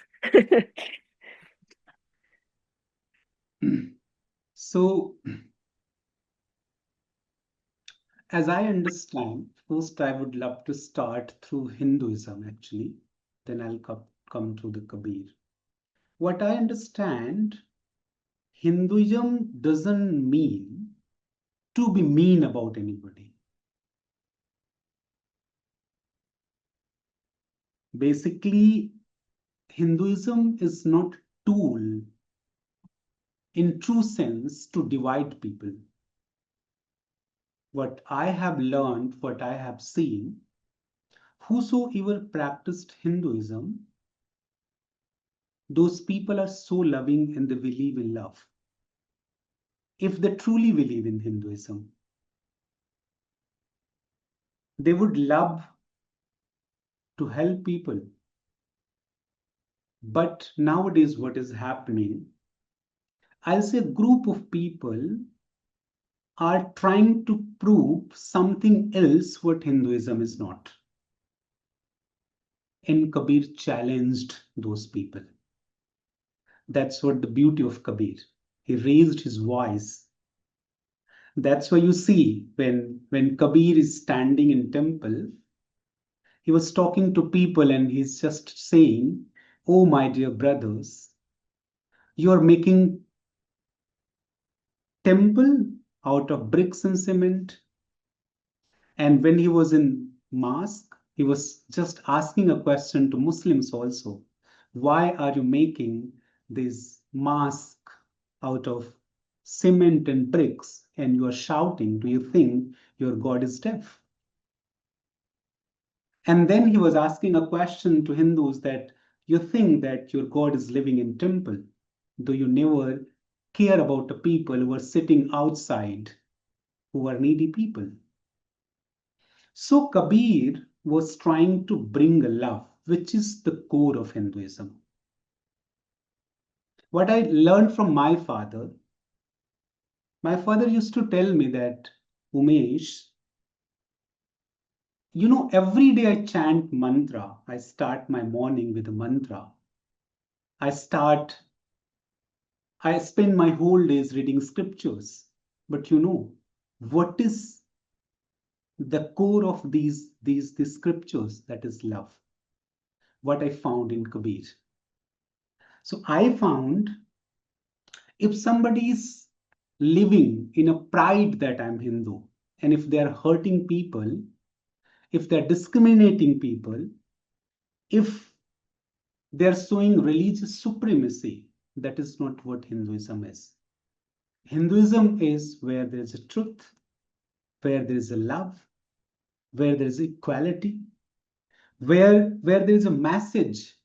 So, as I understand, first I would love to start through Hinduism actually, then I'll come to the Kabir. What I understand, Hinduism doesn't mean to be mean about anybody. Basically, Hinduism is not a tool in true sense to divide people. What I have learned, what I have seen, whosoever practiced Hinduism, those people are so loving and they believe in love. If they truly believe in Hinduism, they would love to help people. But nowadays, what is happening, I'll say a group of people are trying to prove something else what Hinduism is not. And Kabir challenged those people. That's what the beauty of Kabir. He raised his voice. That's why you see when Kabir is standing in temple, he was talking to people and he's just saying, "Oh, my dear brothers, you are making temple out of bricks and cement." And when he was in mosque, he was just asking a question to Muslims also. Why are you making this mosque out of cement and bricks and you are shouting? Do you think your God is deaf? And then he was asking a question to Hindus that you think that your God is living in temple. Do you never care about the people who are sitting outside, who are needy people? So Kabir was trying to bring a love, which is the core of Hinduism. What I learned from my father used to tell me that, Umesh, every day I chant mantra. I start my morning with a mantra. I spend my whole days reading scriptures. But what is the core of these scriptures? That is love. What I found in Kabir. So I found if somebody is living in a pride that I'm Hindu, and if they're hurting people, if they're discriminating people, if they're showing religious supremacy, that is not what Hinduism is. Hinduism is where there is a truth, where there is a love, where there is equality, where there is a message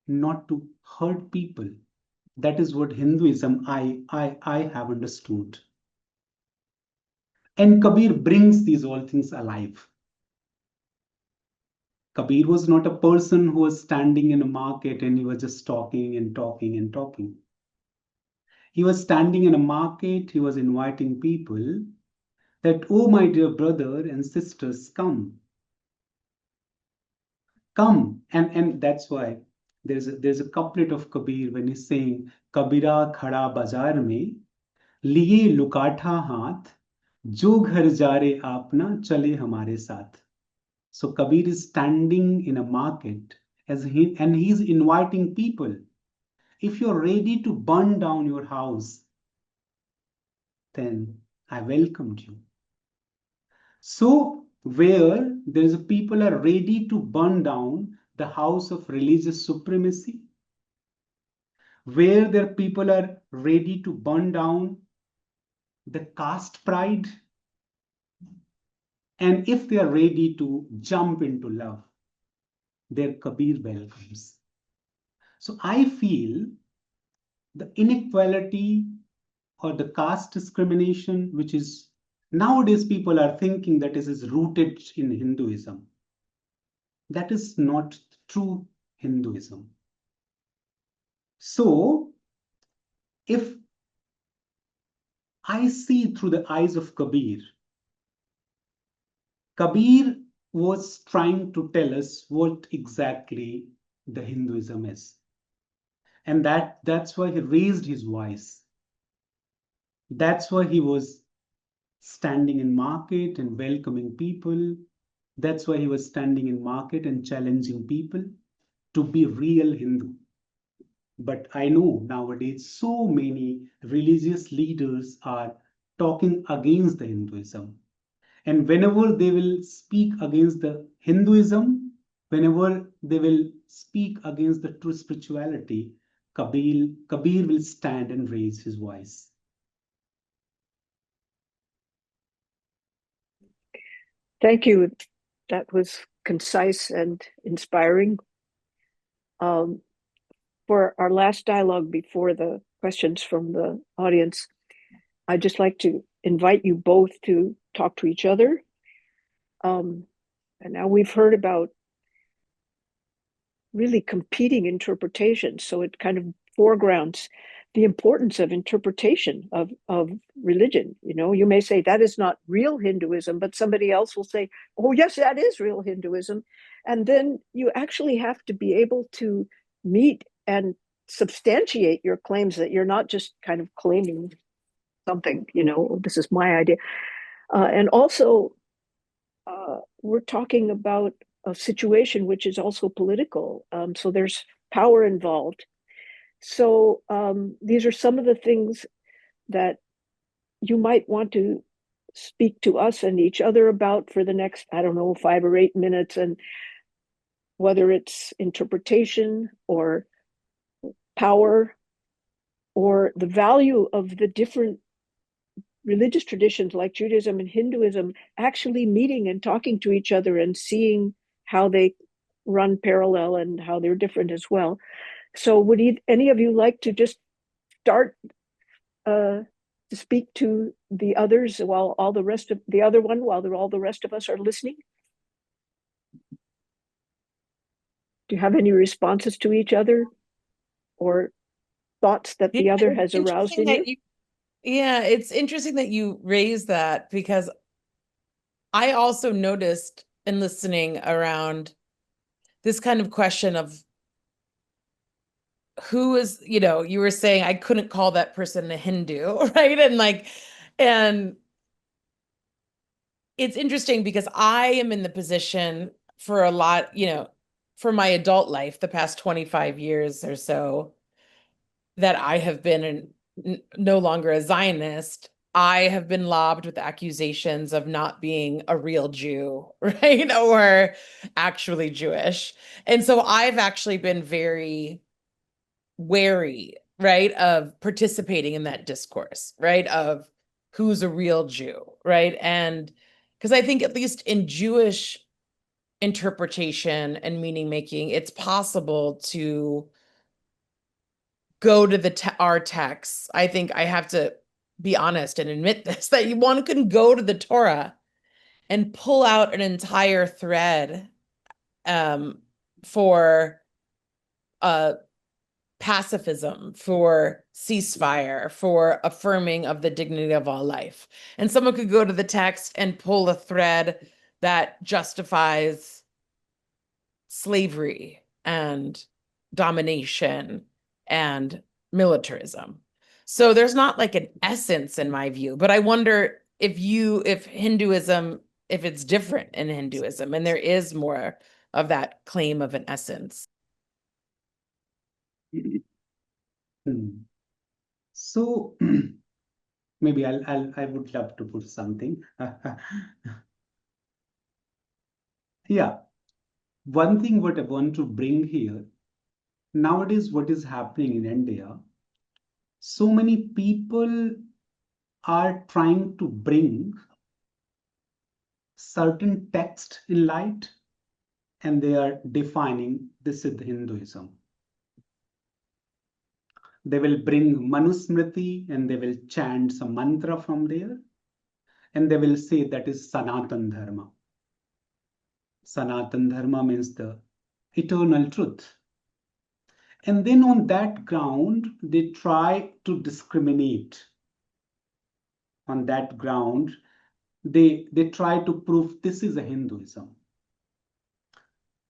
not to hurt people. That is what Hinduism I have understood. And Kabir brings these all things alive. Kabir was not a person who was standing in a market and he was just talking and talking and talking. He was standing in a market, he was inviting people that, "Oh, my dear brother and sisters, come. Come." And that's why there's a couplet of Kabir when he's saying, "Kabira khada bazaar mein, liye lukatha haath, jo ghar jare apna, chale hamare saath." So Kabir is standing in a market and he's inviting people. If you're ready to burn down your house, then I welcomed you. So where there's people are ready to burn down the house of religious supremacy, where their people are ready to burn down the caste pride, and if they are ready to jump into love, their Kabir welcomes. So I feel the inequality or the caste discrimination, which is nowadays people are thinking that it is rooted in Hinduism. That is not true Hinduism. So if I see through the eyes of Kabir, Kabir was trying to tell us what exactly the Hinduism is. And that's why he raised his voice. That's why he was standing in market and welcoming people. That's why he was standing in market and challenging people to be real Hindu. But I know nowadays so many religious leaders are talking against the Hinduism. And whenever they will speak against the Hinduism, whenever they will speak against the true spirituality, Kabir will stand and raise his voice. Thank you. That was concise and inspiring. For our last dialogue before the questions from the audience, I'd just like to invite you both to talk to each other. And now we've heard about really competing interpretations, so it kind of foregrounds the importance of interpretation of religion. You know, you may say that is not real Hinduism, but somebody else will say, oh, yes, that is real Hinduism. And then you actually have to be able to meet and substantiate your claims, that you're not just kind of claiming something, you know, this is my idea. And also, we're talking about a situation which is also political. So there's power involved. So these are some of the things that you might want to speak to us and each other about for the next, I don't know, 5 or 8 minutes. And whether it's interpretation or power or the value of the different religious traditions like Judaism and Hinduism actually meeting and talking to each other and seeing how they run parallel and how they're different as well. So would any of you like to just start to speak to the others while all the rest of the other one, while all the rest of us are listening? Do you have any responses to each other or thoughts that the other has aroused in you? Yeah, it's interesting that you raised that, because I also noticed in listening around this kind of question of who is, you know, you were saying I couldn't call that person a Hindu, right? And it's interesting because I am in the position for a lot, you know, for my adult life, the past 25 years or so, that I have been no longer a Zionist. I have been lobbed with accusations of not being a real Jew, right? Or actually Jewish. And so I've actually been very wary, right, of participating in that discourse, right, of who's a real Jew, right? And because I think, at least in Jewish interpretation and meaning making, it's possible to go to our texts. I think I have to be honest and admit this, that one can go to the Torah and pull out an entire thread for pacifism, for ceasefire, for affirming of the dignity of all life. And someone could go to the text and pull a thread that justifies slavery and domination and militarism. So there's not like an essence in my view, but I wonder if Hinduism, if it's different in Hinduism and there is more of that claim of an essence. So maybe I would love to put something. Yeah, one thing what I want to bring here, nowadays what is happening in India, so many people are trying to bring certain text in light, and they are defining this is Hinduism. They will bring Manusmriti and they will chant some mantra from there, and they will say that is Sanatan Dharma. Sanatan Dharma means the eternal truth. And then on that ground, they try to discriminate. On that ground, they try to prove this is a Hinduism.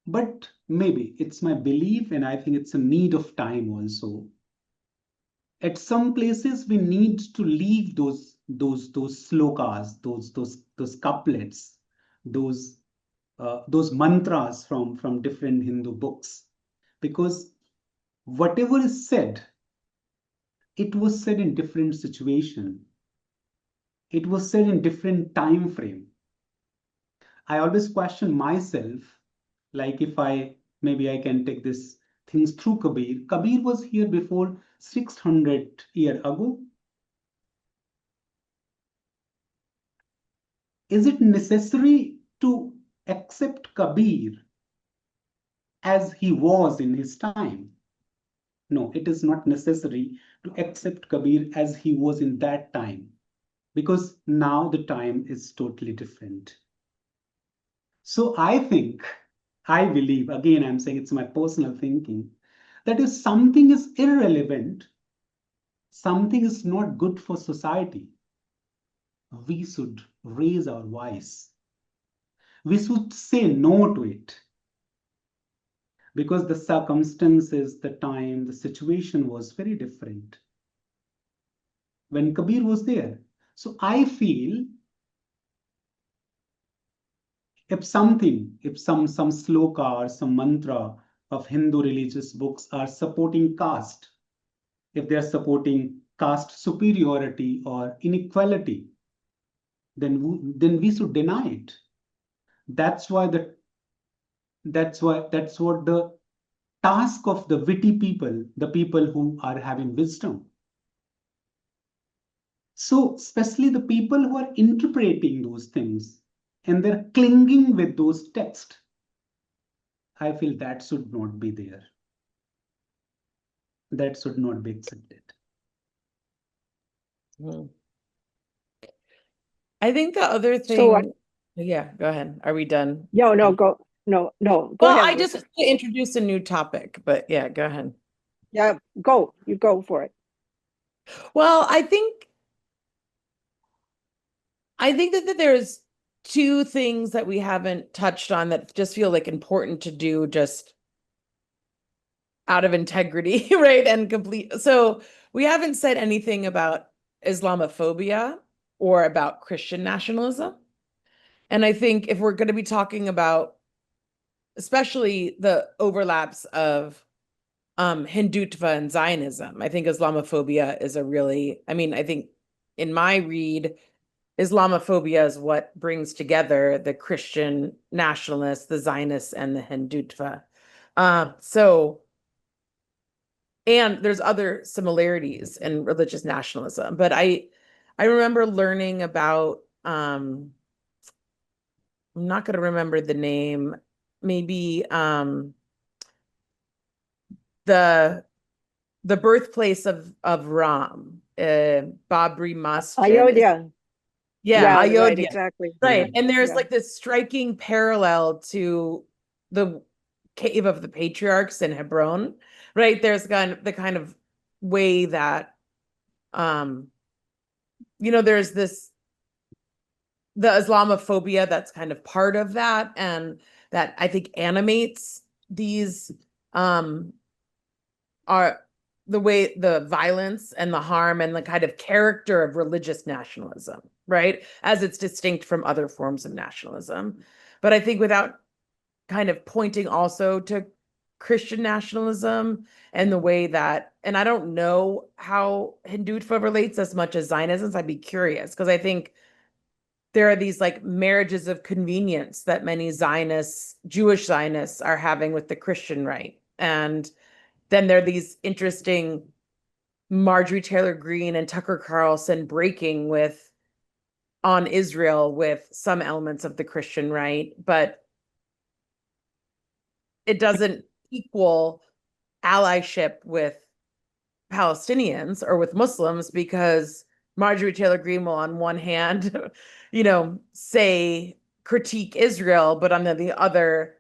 But maybe it's my belief, and I think it's a need of time also. At some places, we need to leave those slokas, those couplets, those mantras from different Hindu books, because whatever is said, it was said in different situation. It was said in different time frame. I always question myself, like if maybe I can take this things through Kabir. Kabir was here before 600 years ago. Is it necessary to accept Kabir as he was in his time? No, it is not necessary to accept Kabir as he was in that time, because now the time is totally different. So I believe, again, I'm saying it's my personal thinking, that if something is irrelevant, something is not good for society, we should raise our voice. We should say no to it. Because the circumstances, the time, the situation was very different when Kabir was there. So I feel if some sloka or some mantra of Hindu religious books are supporting caste, if they are supporting caste superiority or inequality, then we should deny it. That's what the task of the witty people, the people who are having wisdom. So, especially the people who are interpreting those things and they're clinging with those texts, I feel that should not be there. That should not be accepted. I think the other So thing, yeah, go ahead. Are we done? no, go go Well, ahead. I just want to introduce a new topic, but yeah, go ahead. Yeah, you go for it. Well, I think that there's two things that we haven't touched on that just feel like important to do just out of integrity, right? And complete. So we haven't said anything about Islamophobia or about Christian nationalism. And I think if we're going to be talking about especially the overlaps of Hindutva and Zionism, I think Islamophobia is I think in my read, Islamophobia is what brings together the Christian nationalists, the Zionists, and the Hindutva. And there's other similarities in religious nationalism, but I remember learning about I'm not going to remember the name, maybe the birthplace of Ram, Babri Masjid. Ayodhya. Yeah, Right, Ayodhya. exactly. Right. And there's Yeah. like this striking parallel to the cave of the patriarchs in Hebron, right? There's the kind of way that there's the Islamophobia that's kind of part of that, and that I think animates these are the way the violence and the harm and the kind of character of religious nationalism, right? As it's distinct from other forms of nationalism. But I think without kind of pointing also to Christian nationalism and the way that, and I don't know how Hindutva relates as much as Zionism, so I'd be curious, because I think there are these like marriages of convenience that many Zionists, Jewish Zionists, are having with the Christian right. And then there are these interesting Marjorie Taylor Greene and Tucker Carlson breaking on Israel with some elements of the Christian right, but it doesn't equal allyship with Palestinians or with Muslims, because Marjorie Taylor Greene will on one hand, say critique Israel, but on the other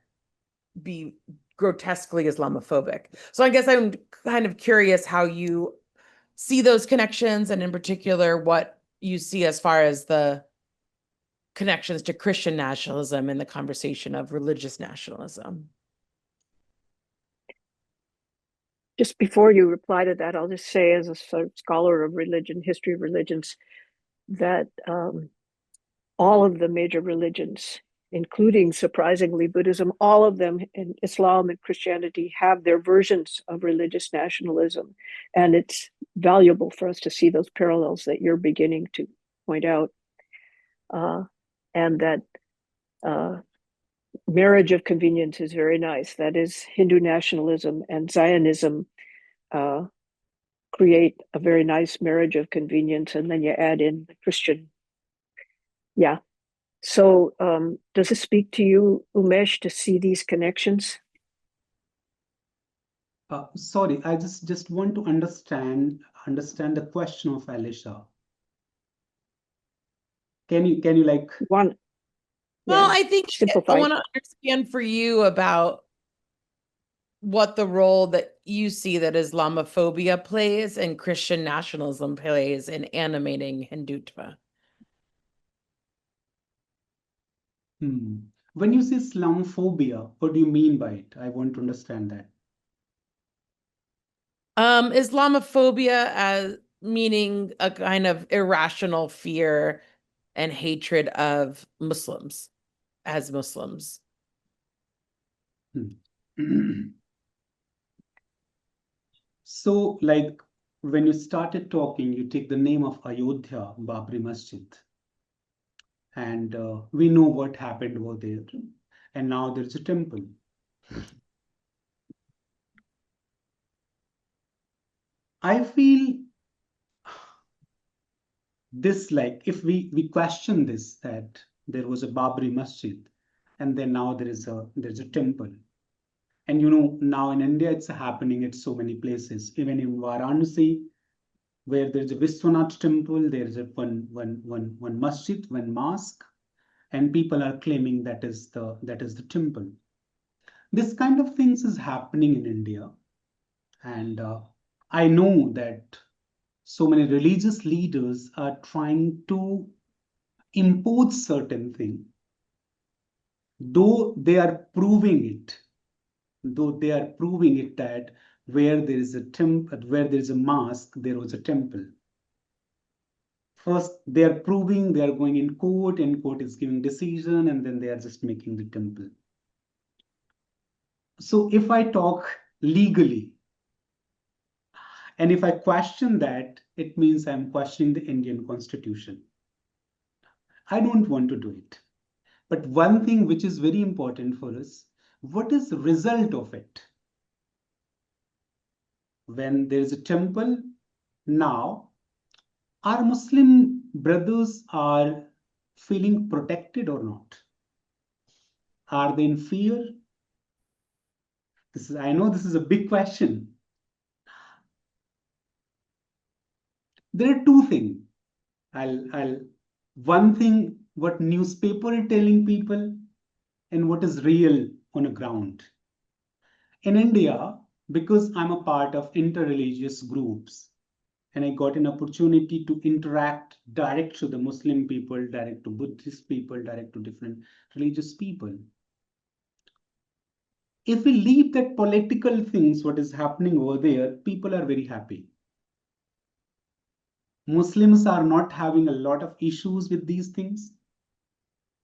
be grotesquely Islamophobic. So I guess I'm kind of curious how you see those connections, and in particular, what you see as far as the connections to Christian nationalism in the conversation of religious nationalism. Just before you reply to that, I'll just say, as a sort of scholar of religion, history of religions, that all of the major religions, including surprisingly Buddhism, all of them, in Islam and Christianity, have their versions of religious nationalism. And it's valuable for us to see those parallels that you're beginning to point out. And that marriage of convenience is very nice. That is, Hindu nationalism and Zionism create a very nice marriage of convenience, and then you add in the Christian. Yeah. So does it speak to you, Umesh, to see these connections? Sorry, I just want to understand the question of Alicia. Can you like One. Well, Yeah, I think I simplify. want to understand for you about what the role that you see that Islamophobia plays and Christian nationalism plays in animating Hindutva. When you say Islamophobia, what do you mean by it? I want to understand that. Islamophobia as meaning a kind of irrational fear and hatred of Muslims as Muslims. So, like when you started talking, you take the name of Ayodhya, Babri Masjid, and we know what happened over there. And now there's a temple. I feel this, like if we question this, that there was a Babri Masjid, and then now there's a temple. And now in India it's happening at so many places. Even in Varanasi, where there's a Vishwanath temple, there's a one masjid, one mosque, and people are claiming that is the temple. This kind of things is happening in India, and I know that so many religious leaders are trying to impose certain thing, though they are proving it that where there is a where there is a mosque, there was a temple. First, they are proving, they are going in court, and court is giving decision, and then they are just making the temple. So if I talk legally, and if I question that, it means I'm questioning the Indian Constitution. I don't want to do it. But one thing which is very important for us, what is the result of it? When there is a temple, now our Muslim brothers are feeling protected or not? Are they in fear? I know this is a big question. There are two things. One thing, what newspaper is telling people, and what is real on the ground. In India, because I'm a part of interreligious groups, and I got an opportunity to interact direct to the Muslim people, direct to Buddhist people, direct to different religious people. If we leave that political things, what is happening over there, people are very happy. Muslims are not having a lot of issues with these things.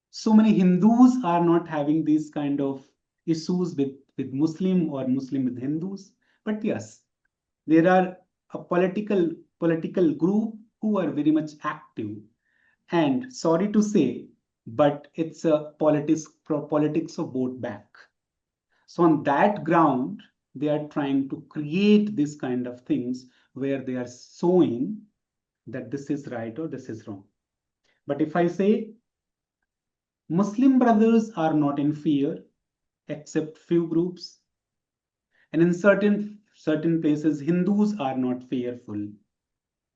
So many Hindus are not having these kind of issues with Muslim or Muslim with Hindus. But yes, there are a political group who are very much active. And sorry to say, but it's a politics of vote back. So on that ground, they are trying to create this kind of things where they are showing that this is right or this is wrong. But if I say Muslim brothers are not in fear, except few groups, and in certain places, Hindus are not fearful.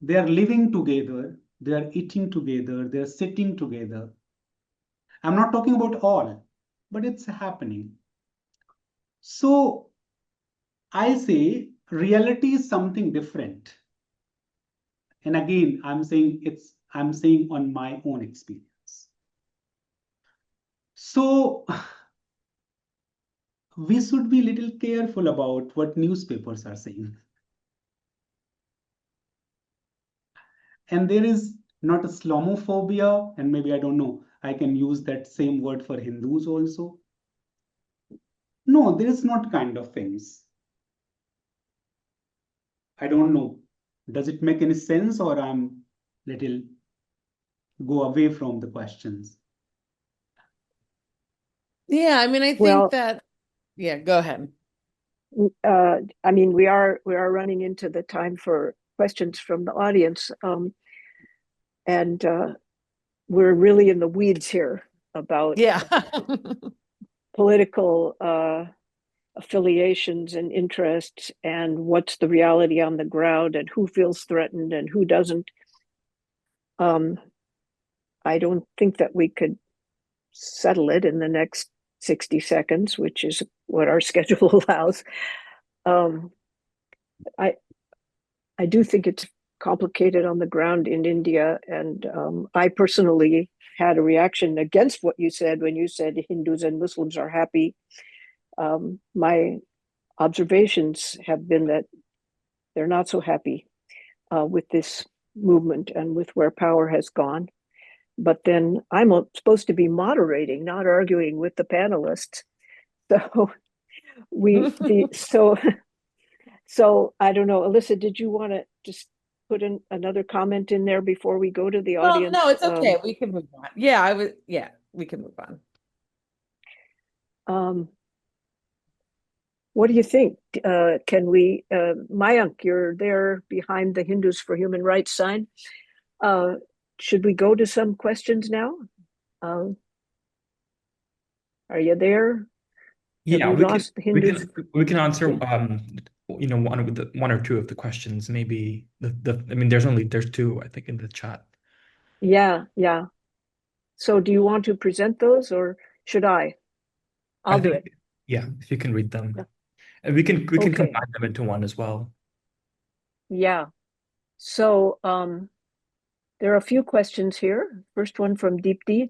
They are living together, they are eating together, they are sitting together. I'm not talking about all, but it's happening. So I say reality is something different. And again, I'm saying on my own experience. So we should be a little careful about what newspapers are saying. And there is not Islamophobia, and maybe I don't know, I can use that same word for Hindus also. No, there is not kind of things. I don't know. Does it make any sense, or I'm little go away from the questions? Yeah, I mean, I think that, yeah, go ahead. I mean, we are running into the time for questions from the audience, and we're really in the weeds here about political affiliations and interests, and what's the reality on the ground, and who feels threatened and who doesn't. I don't think that we could settle it in the next 60 seconds, which is what our schedule allows. I do think it's complicated on the ground in India, and I personally had a reaction against what you said when you said Hindus and Muslims are happy. My observations have been that they're not so happy with this movement and with where power has gone. But then I'm supposed to be moderating, not arguing with the panelists. So so I don't know, Alyssa, did you want to just put in another comment in there before we go to the Well, audience? no, it's okay. We can move on. Yeah, we can move on. What do you think? Can we, Mayank, you're there behind the Hindus for Human Rights sign. Should we go to some questions now? Are you there? Yeah, Have we lost the Hindus? we can answer Yeah. one or two of the questions. Maybe I mean there's two, I think, in the chat. Yeah. So do you want to present those, or should I? I'll do it. Yeah, if you can read them. Yeah. And we can Okay. combine them into one as well. Yeah. So there are a few questions here. First one from Deepti.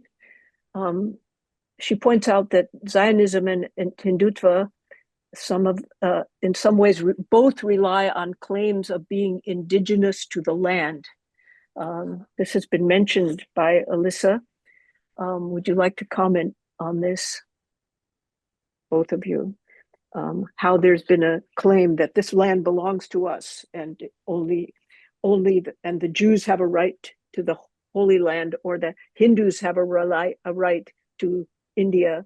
She points out that Zionism and Hindutva, in some ways, both rely on claims of being indigenous to the land. This has been mentioned by Alyssa. Would you like to comment on this, both of you? How there's been a claim that this land belongs to us, and and the Jews have a right to the Holy Land, or the Hindus have a right to India,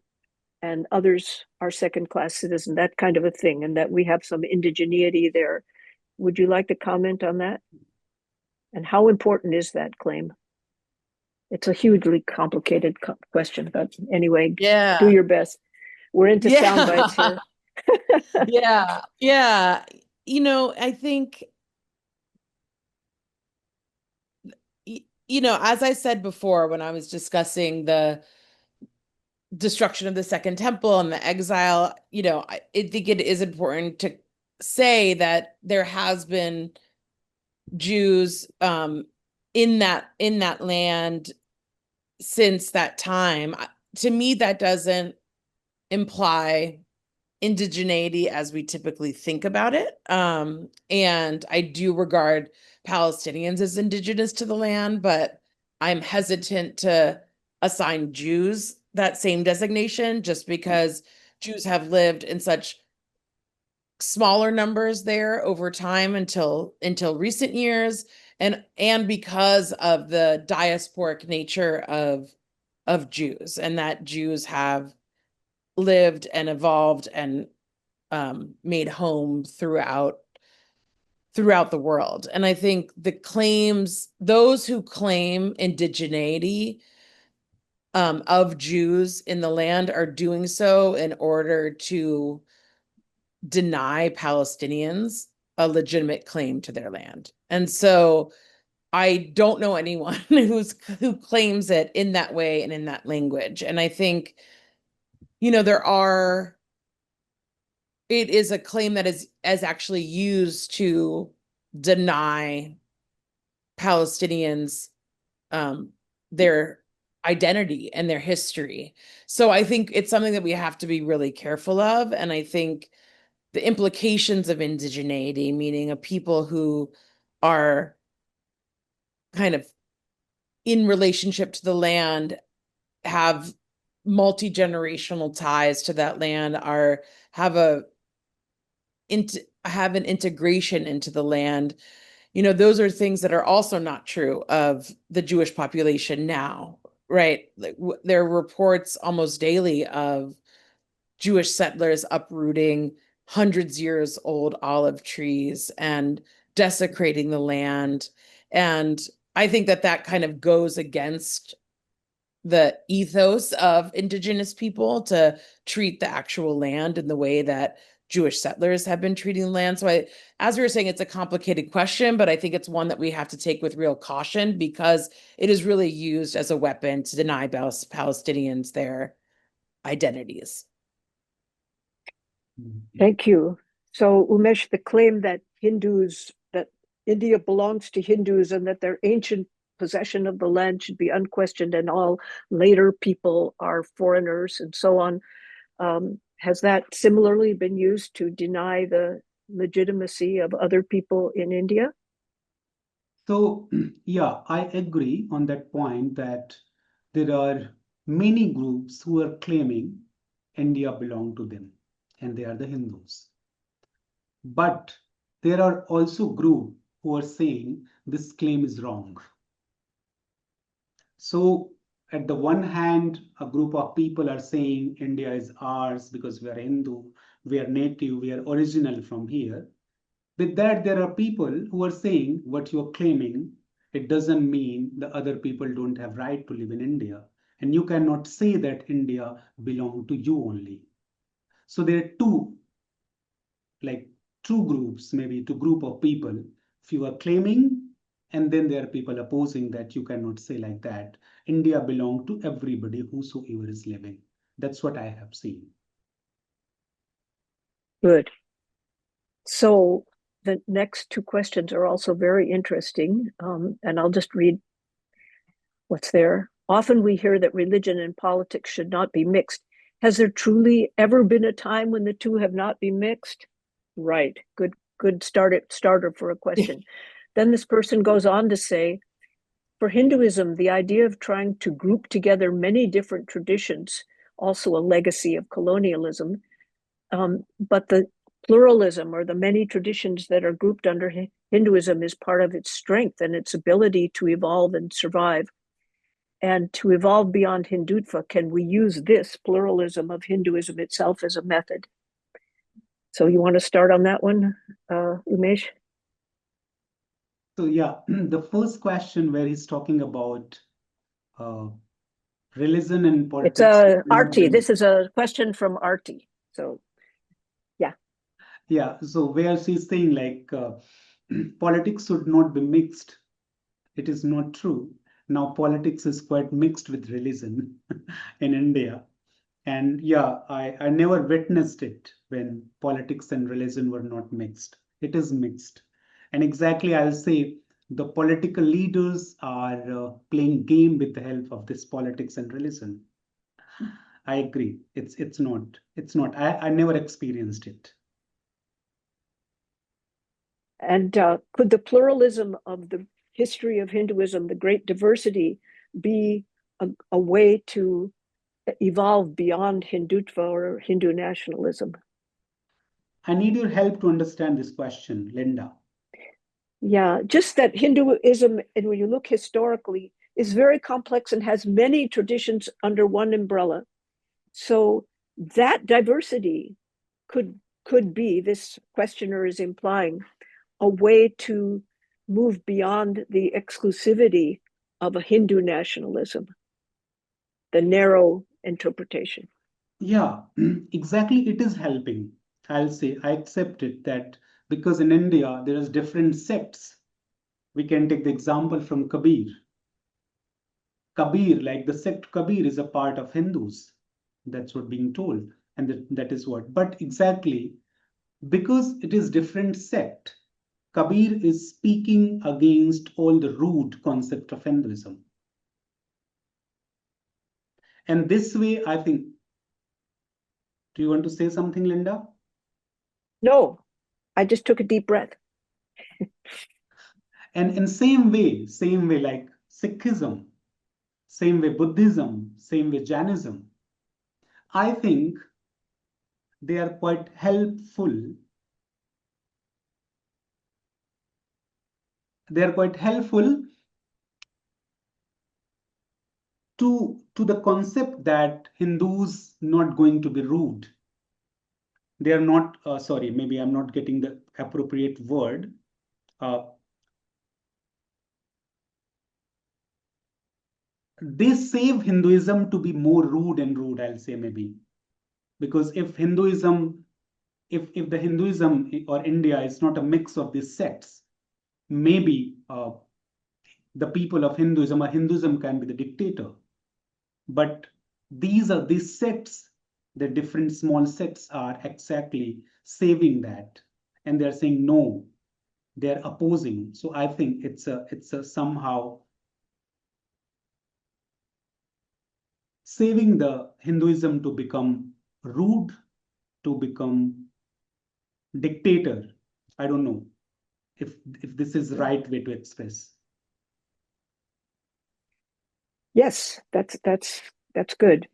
and others are second-class citizens, that kind of a thing, and that we have some indigeneity there. Would you like to comment on that? And how important is that claim? It's a hugely complicated question, but anyway, Yeah. do your best. We're into sound bites here. Yeah. I think, as I said before, when I was discussing the destruction of the Second Temple and the exile, I think it is important to say that there has been Jews in that land since that time. To me, that doesn't imply indigeneity as we typically think about it. And I do regard Palestinians as indigenous to the land, but I'm hesitant to assign Jews that same designation just because Jews have lived in such smaller numbers there over time until recent years, and because of the diasporic nature of Jews, and that Jews have lived and evolved and made home throughout the world. And I think those who claim indigeneity of Jews in the land are doing so in order to deny Palestinians a legitimate claim to their land. And so I don't know anyone who claims it in that way and in that language. And I think, it is a claim that is actually used to deny Palestinians their identity and their history. So I think it's something that we have to be really careful of. And I think the implications of indigeneity, meaning a people who are kind of in relationship to the land, have multi-generational ties to that land, have an integration into the land. Those are things that are also not true of the Jewish population now, right? Like, there are reports almost daily of Jewish settlers uprooting hundreds years old olive trees and desecrating the land. And I think that kind of goes against the ethos of indigenous people to treat the actual land in the way that Jewish settlers have been treating the land. So as we were saying, it's a complicated question, but I think it's one that we have to take with real caution because it is really used as a weapon to deny Palestinians their identities. Thank you. So, Umesh, the claim that India belongs to Hindus and that their ancient possession of the land should be unquestioned and all later people are foreigners and so on, has that similarly been used to deny the legitimacy of other people in India? So, yeah, I agree on that point that there are many groups who are claiming India belong to them and they are the Hindus. But there are also groups who are saying this claim is wrong. So, at the one hand, a group of people are saying India is ours because we are Hindu, we are native, we are original from here. With that, there are people who are saying what you are claiming, it doesn't mean the other people don't have right to live in India. And you cannot say that India belongs to you only. So there are two groups, maybe two group of people. Few are claiming, and then there are people opposing that you cannot say like that. India belongs to everybody, whosoever is living. That's what I have seen. Good. So the next two questions are also very interesting, and I'll just read what's there. Often we hear that religion and politics should not be mixed. Has there truly ever been a time when the two have not been mixed? Right. Good starter for a question. Then this person goes on to say, for Hinduism, the idea of trying to group together many different traditions, also a legacy of colonialism, but the pluralism or the many traditions that are grouped under Hinduism is part of its strength and its ability to evolve and survive. And to evolve beyond Hindutva, can we use this pluralism of Hinduism itself as a method? So you want to start on that one, Umesh? So yeah, the first question where he's talking about religion and It's politics. Arti. This is a question from Arti. So yeah. Yeah, so where she's saying like politics should not be mixed. It is not true. Now politics is quite mixed with religion in India. And yeah, I never witnessed it when politics and religion were not mixed. It is mixed. And exactly, I'll say the political leaders are playing game with the help of this politics and religion. I agree. It's not. I never experienced it. And could the pluralism of the history of Hinduism, the great diversity, be a way to evolve beyond Hindutva or Hindu nationalism? I need your help to understand this question, Linda. Yeah, just that Hinduism, and when you look historically, is very complex and has many traditions under one umbrella. So that diversity could be, this questioner is implying, a way to move beyond the exclusivity of a Hindu nationalism, the narrow interpretation. Yeah, exactly. It is helping. I'll say I accept it that because in India there is different sects. We can take the example from Kabir. Kabir, like the sect Kabir, is a part of Hindus. That's what being told, and that is what. But exactly because it is different sect, Kabir is speaking against all the root concept of Hinduism. And this way, I think. Do you want to say something, Linda? No, I just took a deep breath. And in same way, like Sikhism, same way Buddhism, same way Jainism, I think they are quite helpful. They are quite helpful to the concept that Hindus not going to be rude. They are not, sorry, maybe I'm not getting the appropriate word. They save Hinduism to be more rude and rude, I'll say maybe. Because if Hinduism, if the Hinduism or India is not a mix of these sects, maybe the people of Hinduism or Hinduism can be the dictator. But these sects The different small sects are exactly saving that, and they're saying no, they're opposing. So I think it's a somehow saving the Hinduism to become rude, to become dictator. I don't know if this is the right way to express. Yes, that's good.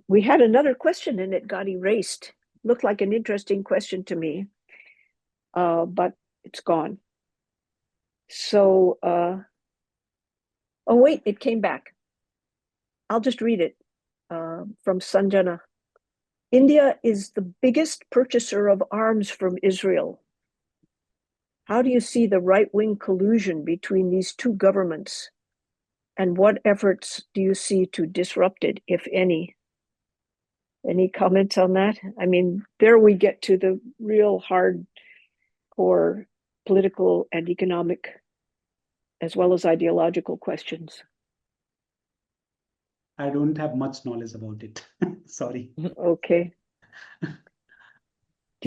We had another question and it got erased. Looked like an interesting question to me, but it's gone. So, oh wait, it came back. I'll just read it from Sanjana. India is the biggest purchaser of arms from Israel. How do you see the right-wing collusion between these two governments? And what efforts do you see to disrupt it, if any? Any comments on that? I mean, there we get to the real hardcore political and economic, as well as ideological questions. I don't have much knowledge about it. Sorry. Okay. Do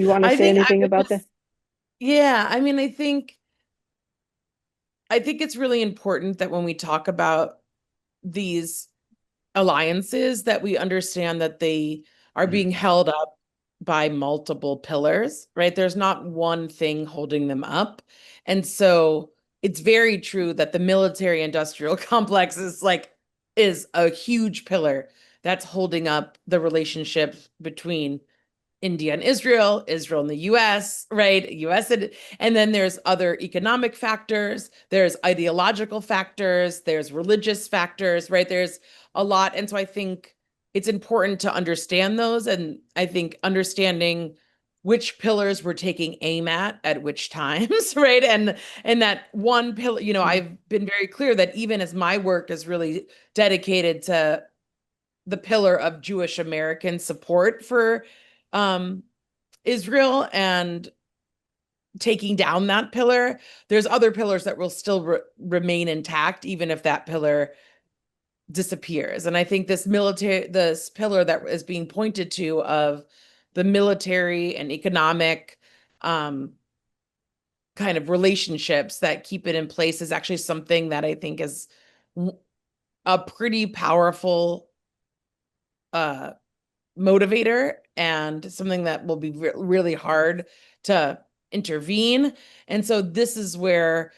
you want to say anything about that? Yeah, I mean, I think it's really important that when we talk about these alliances, that we understand that they are being held up by multiple pillars, right? There's not one thing holding them up. And so it's very true that the military industrial complex is a huge pillar that's holding up the relationship between India and Israel, Israel and the US, right? US and then there's other economic factors, there's ideological factors, there's religious factors, right? There's a lot. And so I think it's important to understand those. And I think understanding which pillars we're taking aim at which times, right? And that one pillar, I've been very clear that even as my work is really dedicated to the pillar of Jewish American support for Israel and taking down that pillar, there's other pillars that will still remain intact, even if that pillar disappears. And I think this pillar that is being pointed to of the military and economic kind of relationships that keep it in place is actually something that I think is a pretty powerful motivator and something that will be really hard to intervene. And so this is where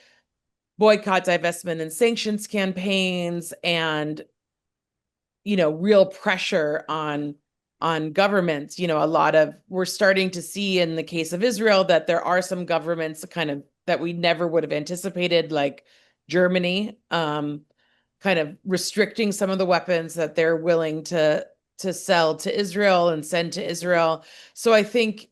boycott, divestment, and sanctions campaigns and, real pressure on governments, we're starting to see in the case of Israel that there are some governments kind of that we never would have anticipated, like Germany, kind of restricting some of the weapons that they're willing to sell to Israel and send to Israel. So I think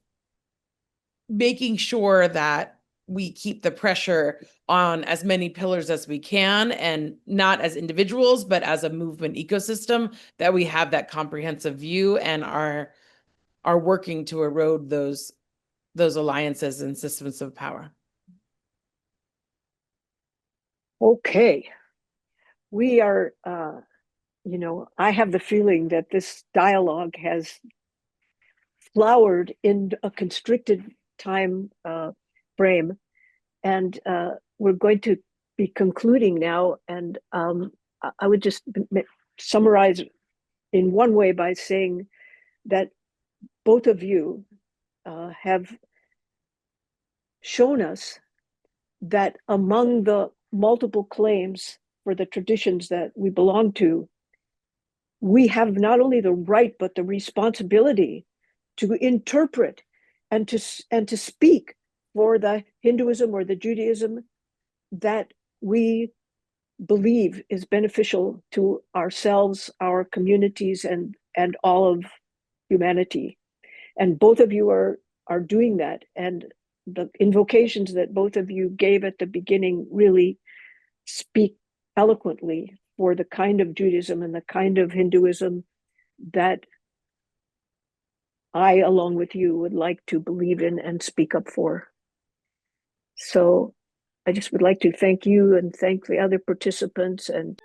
making sure that we keep the pressure on as many pillars as we can, and not as individuals, but as a movement ecosystem, that we have that comprehensive view and are working to erode those alliances and systems of power. Okay. We are, I have the feeling that this dialogue has flowered in a constricted time frame, and we're going to be concluding now. And I would just summarize in one way by saying that both of you have shown us that among the multiple claims for the traditions that we belong to, we have not only the right but the responsibility to interpret and to speak for the Hinduism or the Judaism that we believe is beneficial to ourselves, our communities, and all of humanity. And both of you are doing that. And the invocations that both of you gave at the beginning really speak eloquently for the kind of Judaism and the kind of Hinduism that I, along with you, would like to believe in and speak up for. So I just would like to thank you and thank the other participants and